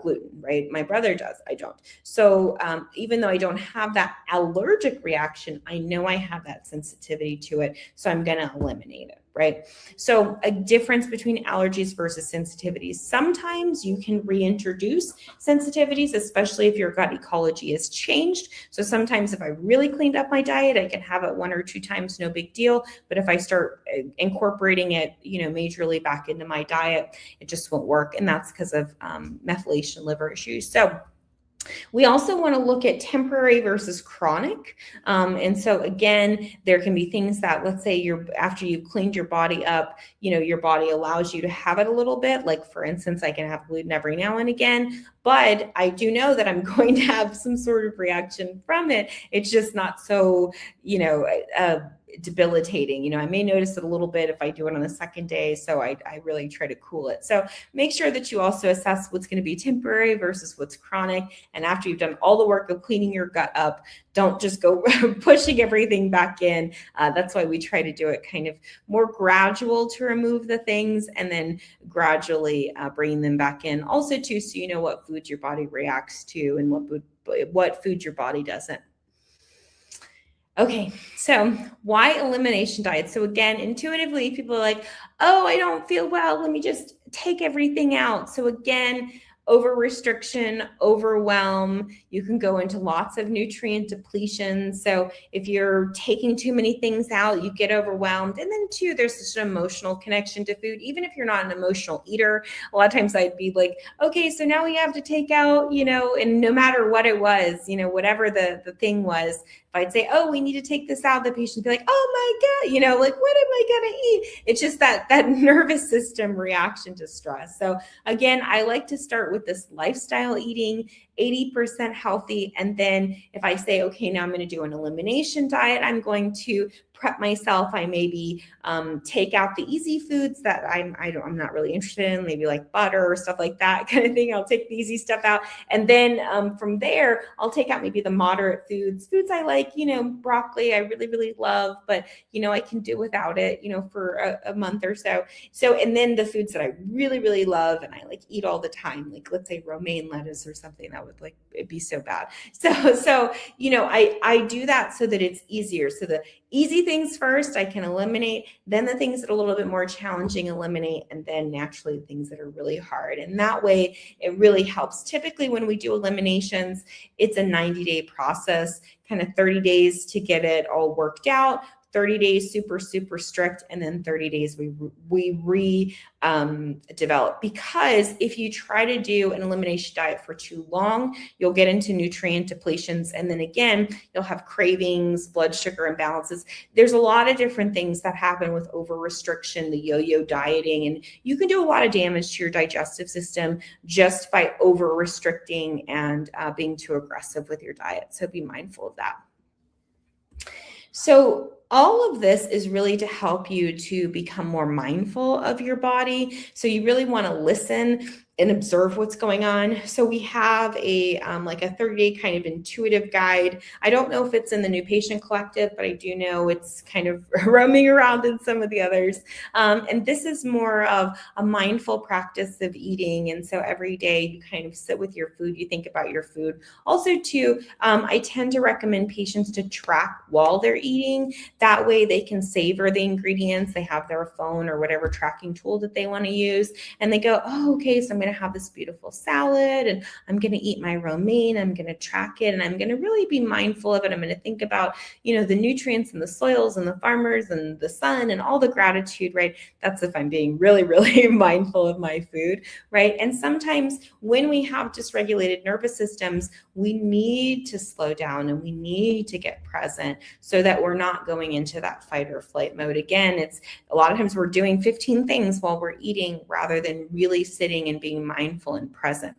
Speaker 1: gluten, right? My brother does, I don't. So even though I don't have that allergic reaction, I know I have that sensitivity to it. So I'm going to eliminate it, right? So a difference between allergies versus sensitivities. Sometimes you can reintroduce sensitivities, especially if your gut ecology has changed. So sometimes if I really cleaned up my diet, I can have it 1 or 2 times, no big deal. But if I start incorporating it, majorly back into my diet, it just won't work. And that's because of methylation liver issues. So we also want to look at temporary versus chronic. And so again, there can be things that, let's say after you've cleaned your body up, your body allows you to have it a little bit. Like, for instance, I can have gluten every now and again, but I do know that I'm going to have some sort of reaction from it. It's just not so, debilitating. I may notice it a little bit if I do it on the second day. So I really try to cool it. So make sure that you also assess what's going to be temporary versus what's chronic. And after you've done all the work of cleaning your gut up, don't just go pushing everything back in. That's why we try to do it kind of more gradual to remove the things and then gradually bringing them back in. Also too, so you know what food your body reacts to and what food your body doesn't. Okay, so why elimination diet? So again, intuitively, people are like, oh, I don't feel well. Let me just take everything out. So again, over restriction, overwhelm, you can go into lots of nutrient depletion. So if you're taking too many things out, you get overwhelmed. And then too, there's such an emotional connection to food. Even if you're not an emotional eater, a lot of times I'd be like, okay, so now we have to take out, and no matter what it was, whatever the thing was, if I'd say, oh, we need to take this out, the patient would be like, oh my God, like, what am I going to eat? It's just that nervous system reaction to stress. So again, I like to start with this lifestyle eating, 80% healthy. And then if I say, okay, now I'm going to do an elimination diet, I'm going to prep myself. I maybe take out the easy foods that I'm not really interested in, maybe like butter or stuff like that kind of thing. I'll take the easy stuff out. And then from there, I'll take out maybe the moderate foods I like, broccoli, I really, really love, but, I can do without it, for a month or so. So, and then the foods that I really, really love and I like eat all the time, like let's say romaine lettuce or something that would it'd be so bad. So, I do that so that it's easier. So the easy things first, I can eliminate, then the things that are a little bit more challenging, eliminate, and then naturally things that are really hard. And that way it really helps. Typically when we do eliminations, it's a 90-day process, kind of 30 days to get it all worked out. 30 days super, super strict, and then 30 days we develop. Because if you try to do an elimination diet for too long, you'll get into nutrient depletions. And then again, you'll have cravings, blood sugar imbalances. There's a lot of different things that happen with over restriction, the yo-yo dieting, and you can do a lot of damage to your digestive system just by over restricting and being too aggressive with your diet. So be mindful of that. So all of this is really to help you to become more mindful of your body. So you really want to listen and observe what's going on. So we have a 30-day kind of intuitive guide. I don't know if it's in the New Patient Collective, but I do know it's kind of roaming around in some of the others. And this is more of a mindful practice of eating. And so every day you kind of sit with your food, you think about your food. Also too, I tend to recommend patients to track while they're eating. That way they can savor the ingredients. They have their phone or whatever tracking tool that they want to use. And they go, oh, okay, so I'm going going to have this beautiful salad and I'm going to eat my romaine. I'm going to track it and I'm going to really be mindful of it. I'm going to think about, the nutrients and the soils and the farmers and the sun and all the gratitude, right? That's if I'm being really, really mindful of my food, right? And sometimes when we have dysregulated nervous systems, we need to slow down and we need to get present so that we're not going into that fight or flight mode. Again, it's a lot of times we're doing 15 things while we're eating rather than really sitting and being mindful and present.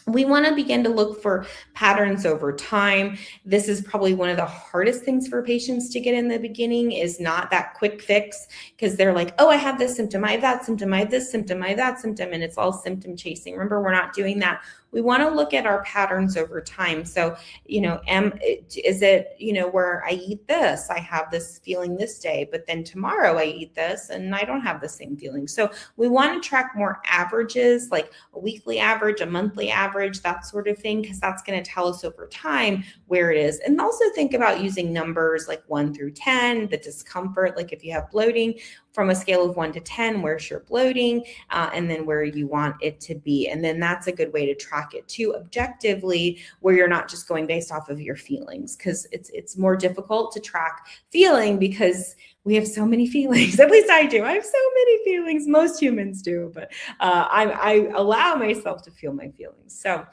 Speaker 1: We want to begin to look for patterns over time. This is probably one of the hardest things for patients to get in the beginning, is not that quick fix, because they're like, oh, I have this symptom, I have that symptom, I have this symptom, I have that symptom, and it's all symptom chasing. Remember, we're not doing that. We want to look at our patterns over time. So, is it, where I eat this, I have this feeling this day, but then tomorrow I eat this and I don't have the same feeling. So we want to track more averages, like a weekly average, a monthly average, that sort of thing, because that's going to tell us over time where it is. And also think about using numbers like 1 through 10, the discomfort, like if you have bloating, from a scale of 1 to 10, where's your bloating, and then where you want it to be. And then that's a good way to track it too, objectively, where you're not just going based off of your feelings, because it's more difficult to track feeling because we have so many feelings. At least I do. I have so many feelings. Most humans do, but I allow myself to feel my feelings. So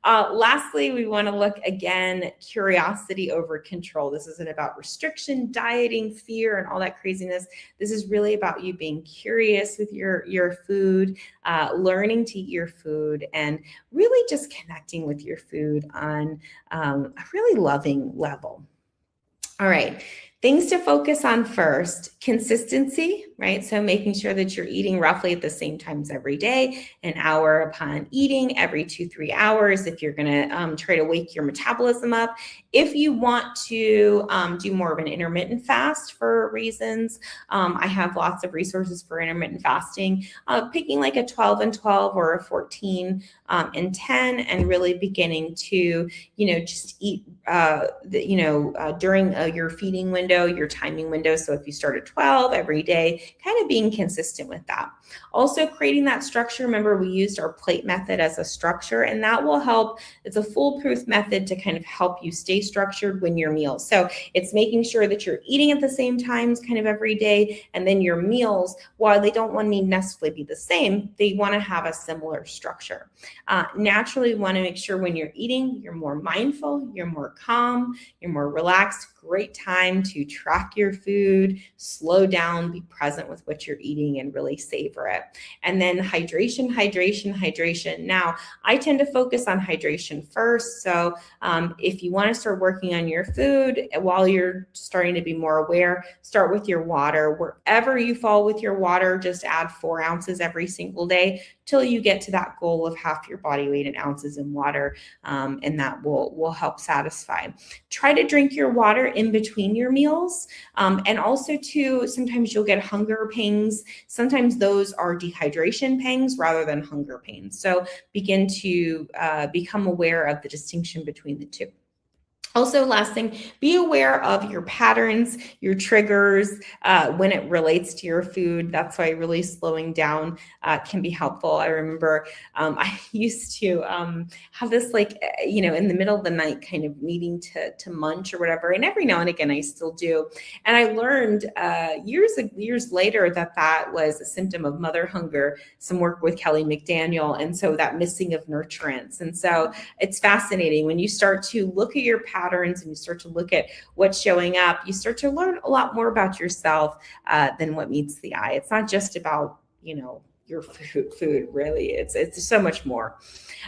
Speaker 1: lastly, we want to look again, curiosity over control. This isn't about restriction, dieting, fear, and all that craziness. This is really about you being curious with your food, learning to eat your food, and really just connecting with your food on a really loving level. All right. Things to focus on first: consistency, right? So making sure that you're eating roughly at the same times every day, an hour upon eating, every 2-3 hours, if you're going to try to wake your metabolism up. If you want to do more of an intermittent fast for reasons, I have lots of resources for intermittent fasting, picking like a 12 and 12 or a 14 and 10, and really beginning to, just eat, during your feeding window, your timing window. So if you start at 12 every day, kind of being consistent with that. Also creating that structure. Remember, we used our plate method as a structure, and that will help. It's a foolproof method to kind of help you stay structured when your meals. So it's making sure that you're eating at the same times kind of every day. And then your meals, while they don't want to necessarily be the same, they want to have a similar structure. Naturally, you want to make sure when you're eating, you're more mindful, you're more calm, you're more relaxed. Great time to track your food, slow down, be present with what you're eating, and really savor it. And then hydration. Now, I tend to focus on hydration first. So if you want to start working on your food while you're starting to be more aware, start with your water. Wherever you fall with your water, just add 4 ounces every single day till you get to that goal of half your body weight in ounces in water, and that will help satisfy. Try to drink your water in between your meals, and also too, sometimes you'll get hunger pangs. Sometimes those are dehydration pangs rather than hunger pains. So begin to become aware of the distinction between the two. Also, last thing, be aware of your patterns, your triggers when it relates to your food. That's why really slowing down can be helpful. I remember I used to have this in the middle of the night kind of needing to munch or whatever. And every now and again, I still do. And I learned years later that was a symptom of mother hunger, some work with Kelly McDaniel. And so that missing of nutrients. And so it's fascinating when you start to look at your patterns and you start to look at what's showing up, you start to learn a lot more about yourself than what meets the eye. It's not just about, your food really. It's so much more.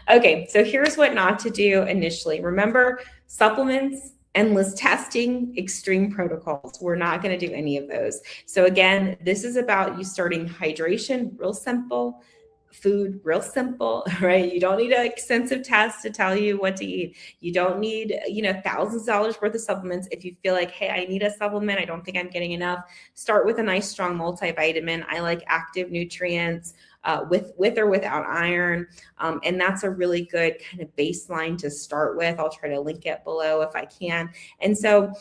Speaker 1: Okay, so here's what not to do initially. Remember, supplements, endless testing, extreme protocols. We're not going to do any of those. So again, this is about you starting hydration, real simple. Food, real simple, right? You don't need an extensive test to tell you what to eat. You don't need, thousands of dollars worth of supplements. If you feel like, hey, I need a supplement, I don't think I'm getting enough, start with a nice, strong multivitamin. I like active nutrients with or without iron. And that's a really good kind of baseline to start with. I'll try to link it below if I can. And so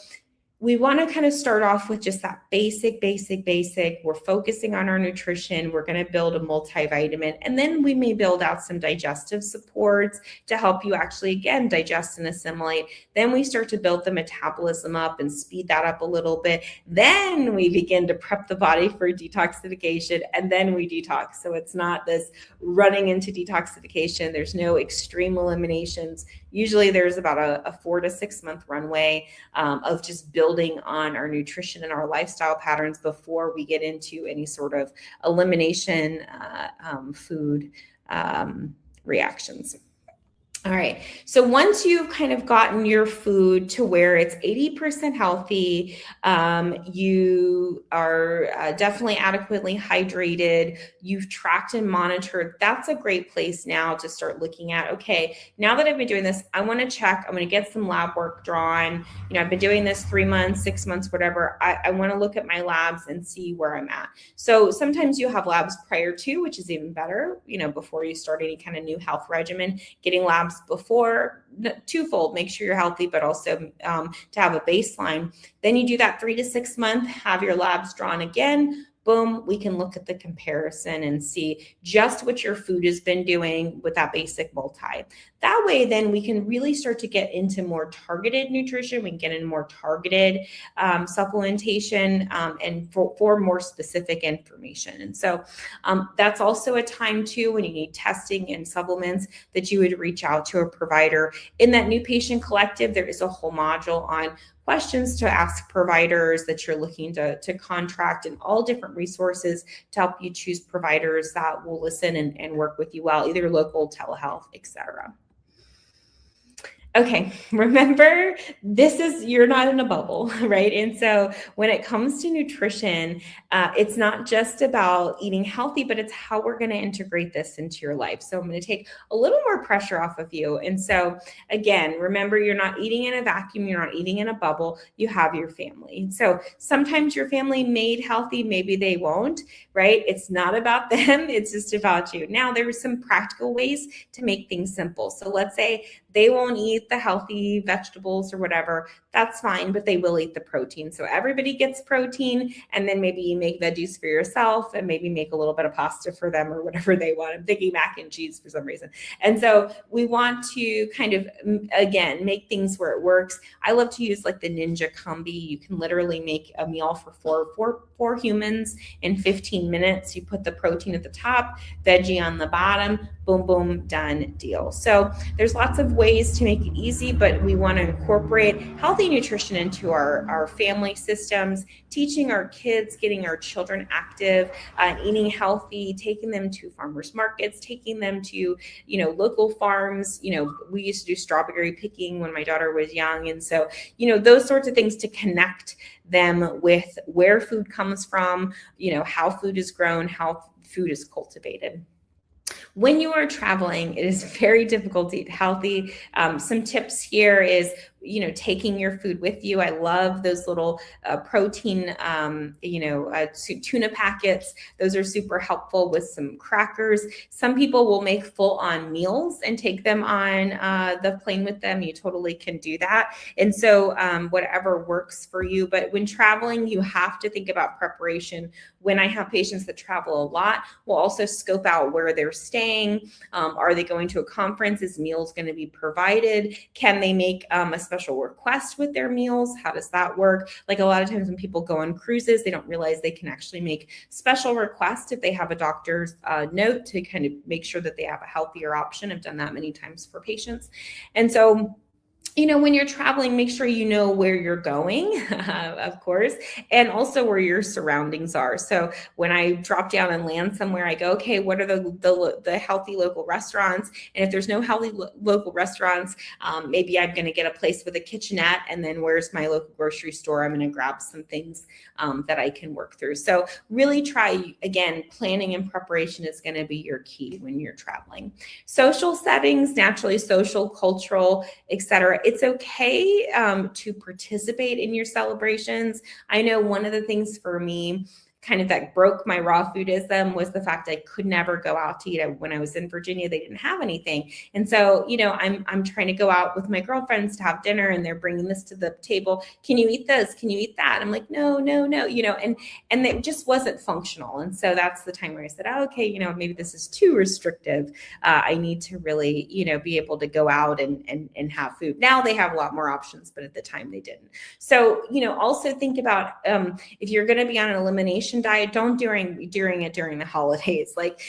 Speaker 1: we want to kind of start off with just that basic. We're focusing on our nutrition. We're going to build a multivitamin, and then we may build out some digestive supports to help you actually, again, digest and assimilate. Then we start to build the metabolism up and speed that up a little bit. Then we begin to prep the body for detoxification, and then we detox. So it's not this running into detoxification. There's no extreme eliminations. Usually there's about a 4 to 6 month runway of just building on our nutrition and our lifestyle patterns before we get into any sort of elimination food reactions. All right. So once you've kind of gotten your food to where it's 80% healthy, you are definitely adequately hydrated, you've tracked and monitored, that's a great place now to start looking at, okay, now that I've been doing this, I want to check, I'm going to get some lab work drawn. I've been doing this 3 months, 6 months, whatever. I want to look at my labs and see where I'm at. So sometimes you have labs prior to, which is even better, before you start any kind of new health regimen, getting labs before, twofold, make sure you're healthy, but also to have a baseline. Then you do that 3 to 6 months, have your labs drawn again. Boom, we can look at the comparison and see just what your food has been doing with that basic multi. That way, then we can really start to get into more targeted nutrition. We can get into more targeted supplementation and for more specific information. And so that's also a time too when you need testing and supplements that you would reach out to a provider. In that New Patient Collective, there is a whole module on questions to ask providers that you're looking to contract, and all different resources to help you choose providers that will listen and work with you well, either local, telehealth, etc. Okay, remember, you're not in a bubble, right? And so when it comes to nutrition, it's not just about eating healthy, but it's how we're going to integrate this into your life. So I'm going to take a little more pressure off of you. And so again, remember, you're not eating in a vacuum. You're not eating in a bubble. You have your family. So sometimes your family made healthy, maybe they won't, right? It's not about them. It's just about you. Now, there are some practical ways to make things simple. So let's say they won't eat the healthy vegetables or whatever. That's fine, but they will eat the protein. So everybody gets protein, and then maybe you make veggies for yourself and maybe make a little bit of pasta for them or whatever they want. I'm thinking mac and cheese for some reason. And so we want to kind of, again, make things where it works. I love to use like the Ninja Combi. You can literally make a meal for four humans in 15 minutes. You put the protein at the top, veggie on the bottom, boom, boom, done deal. So there's lots of ways to make it easy, but we want to incorporate healthy nutrition into our family systems, teaching our kids, getting our children active, eating healthy, taking them to farmers markets, taking them to, local farms. We used to do strawberry picking when my daughter was young. And so, those sorts of things to connect them with where food comes from, how food is grown, how food is cultivated. When you are traveling, it is very difficult to eat healthy. Some tips here is, taking your food with you. I love those little protein, tuna packets. Those are super helpful with some crackers. Some people will make full-on meals and take them on the plane with them. You totally can do that. And so whatever works for you. But when traveling, you have to think about preparation. When I have patients that travel a lot, we'll also scope out where they're staying. Are they going to a conference? Is meals going to be provided? Can they make a special request with their meals? How does that work? Like a lot of times when people go on cruises, they don't realize they can actually make special requests if they have a doctor's note to kind of make sure that they have a healthier option. I've done that many times for patients. And so when you're traveling, make sure you know where you're going, of course, and also where your surroundings are. So when I drop down and land somewhere, I go, okay, what are the healthy local restaurants? And if there's no healthy local restaurants, maybe I'm going to get a place with a kitchenette. And then where's my local grocery store? I'm going to grab some things that I can work through. So really try, again, planning and preparation is going to be your key when you're traveling. Social settings, naturally social, cultural, etc. It's okay to participate in your celebrations. I know one of the things for me kind of that broke my raw foodism was the fact I could never go out to eat. When I was in Virginia, they didn't have anything. And so, I'm trying to go out with my girlfriends to have dinner, and they're bringing this to the table. Can you eat this? Can you eat that? I'm like, no, and it just wasn't functional. And so that's the time where I said, oh, okay, maybe this is too restrictive. I need to really, be able to go out and have food. Now they have a lot more options, but at the time they didn't. So, also think about if you're going to be on an elimination diet, don't during the holidays. Like,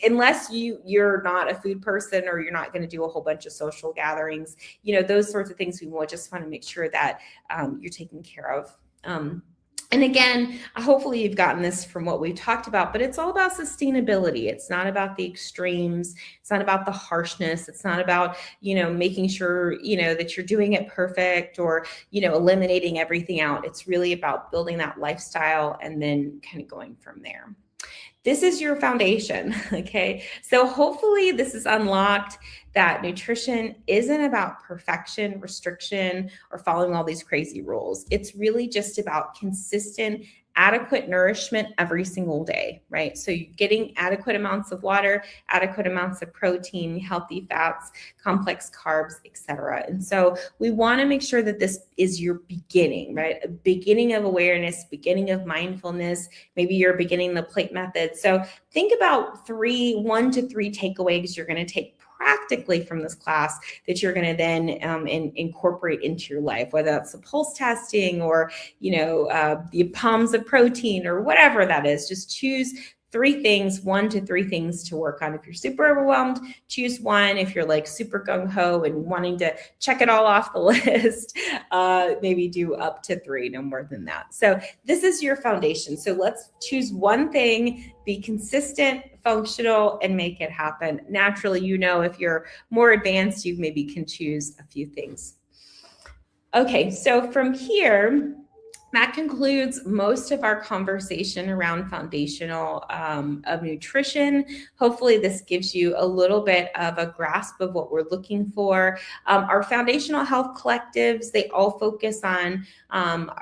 Speaker 1: unless you're not a food person or you're not going to do a whole bunch of social gatherings, those sorts of things, we will just want to make sure that you're taken care of. And again, hopefully you've gotten this from what we've talked about, but it's all about sustainability. It's not about the extremes. It's not about the harshness. It's not about, making sure, that you're doing it perfect or, eliminating everything out. It's really about building that lifestyle and then kind of going from there. This is your foundation, okay? So hopefully this is unlocked that nutrition isn't about perfection, restriction, or following all these crazy rules. It's really just about consistent, adequate nourishment every single day, right? So you're getting adequate amounts of water, adequate amounts of protein, healthy fats, complex carbs, etc. And so we want to make sure that this is your beginning, right? A beginning of awareness, beginning of mindfulness. Maybe you're beginning the plate method. So think about 1 to 3 takeaways you're going to take practically from this class that you're going to then incorporate into your life, whether that's the pulse testing or, the palms of protein or whatever that is. Just choose 3 things, 1 to 3 things to work on. If you're super overwhelmed, choose 1. If you're like super gung-ho and wanting to check it all off the list, maybe do up to 3, no more than that. So this is your foundation. So let's choose 1 thing, be consistent, functional, and make it happen. Naturally, if you're more advanced, you maybe can choose a few things. Okay, so from here, that concludes most of our conversation around foundational of nutrition. Hopefully this gives you a little bit of a grasp of what we're looking for. Our foundational health collectives, they all focus on,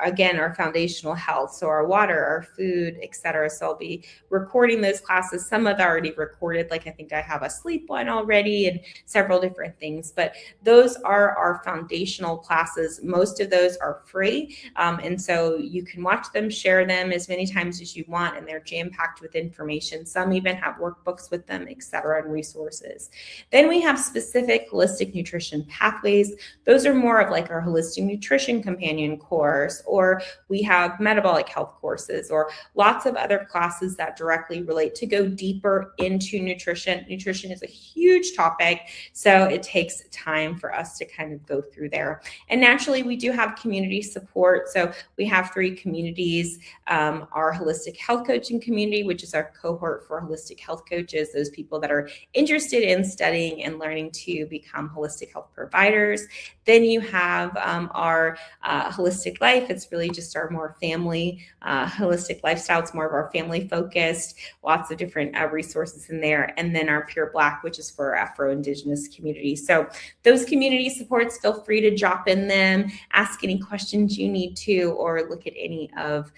Speaker 1: again, our foundational health. So our water, our food, etc. So I'll be recording those classes. Some I've already recorded, like I think I have a sleep one already and several different things, but those are our foundational classes. Most of those are free. And so you can watch them, share them as many times as you want, and they're jam-packed with information. Some even have workbooks with them, etc., and resources. Then we have specific holistic nutrition pathways. Those are more of like our holistic nutrition companion course, or we have metabolic health courses, or lots of other classes that directly relate to go deeper into nutrition. Nutrition is a huge topic, so it takes time for us to kind of go through there. And naturally, we do have community support. So we have 3 communities, our holistic health coaching community, which is our cohort for holistic health coaches, those people that are interested in studying and learning to become holistic health providers. Then you have our holistic life. It's really just our more family holistic lifestyle. It's more of our family focused, lots of different resources in there. And then our Pure Black, which is for Afro-Indigenous communities. So those community supports, feel free to drop in them, ask any questions you need to, or look at any of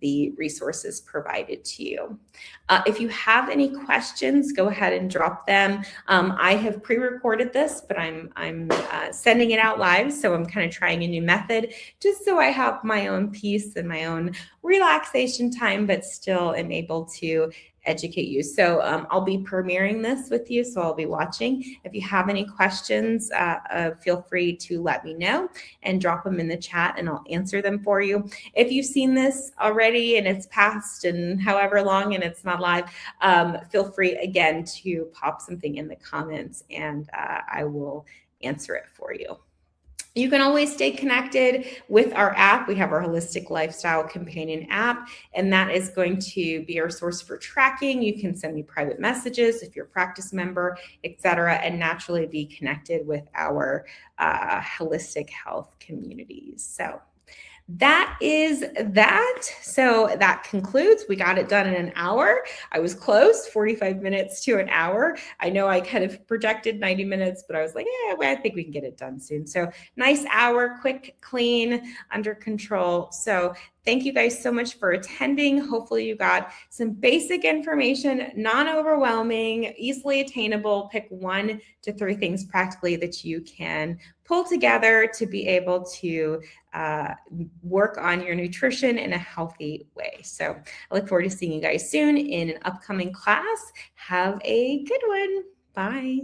Speaker 1: the resources provided to you. If you have any questions, go ahead and drop them. I have pre-recorded this, but I'm sending it out live, so I'm kind of trying a new method just so I have my own peace and my own relaxation time, but still am able to educate you. So I'll be premiering this with you, so I'll be watching. If you have any questions, feel free to let me know and drop them in the chat and I'll answer them for you. If you've seen this already and it's passed and however long and it's not live, feel free again to pop something in the comments and I will answer it for you. You can always stay connected with our app. We have our Holistic Lifestyle Companion app, and that is going to be our source for tracking. You can send me private messages if you're a practice member, etc., and naturally be connected with our holistic health communities. So that is that. So that concludes. We got it done in an hour. I was close, 45 minutes to an hour. I know I kind of projected 90 minutes, but I was like, yeah, well, I think we can get it done soon. So nice hour, quick, clean, under control. So thank you guys so much for attending. Hopefully you got some basic information, non-overwhelming, easily attainable. Pick 1 to 3 things practically that you can pull together to be able to work on your nutrition in a healthy way. So I look forward to seeing you guys soon in an upcoming class. Have a good one. Bye.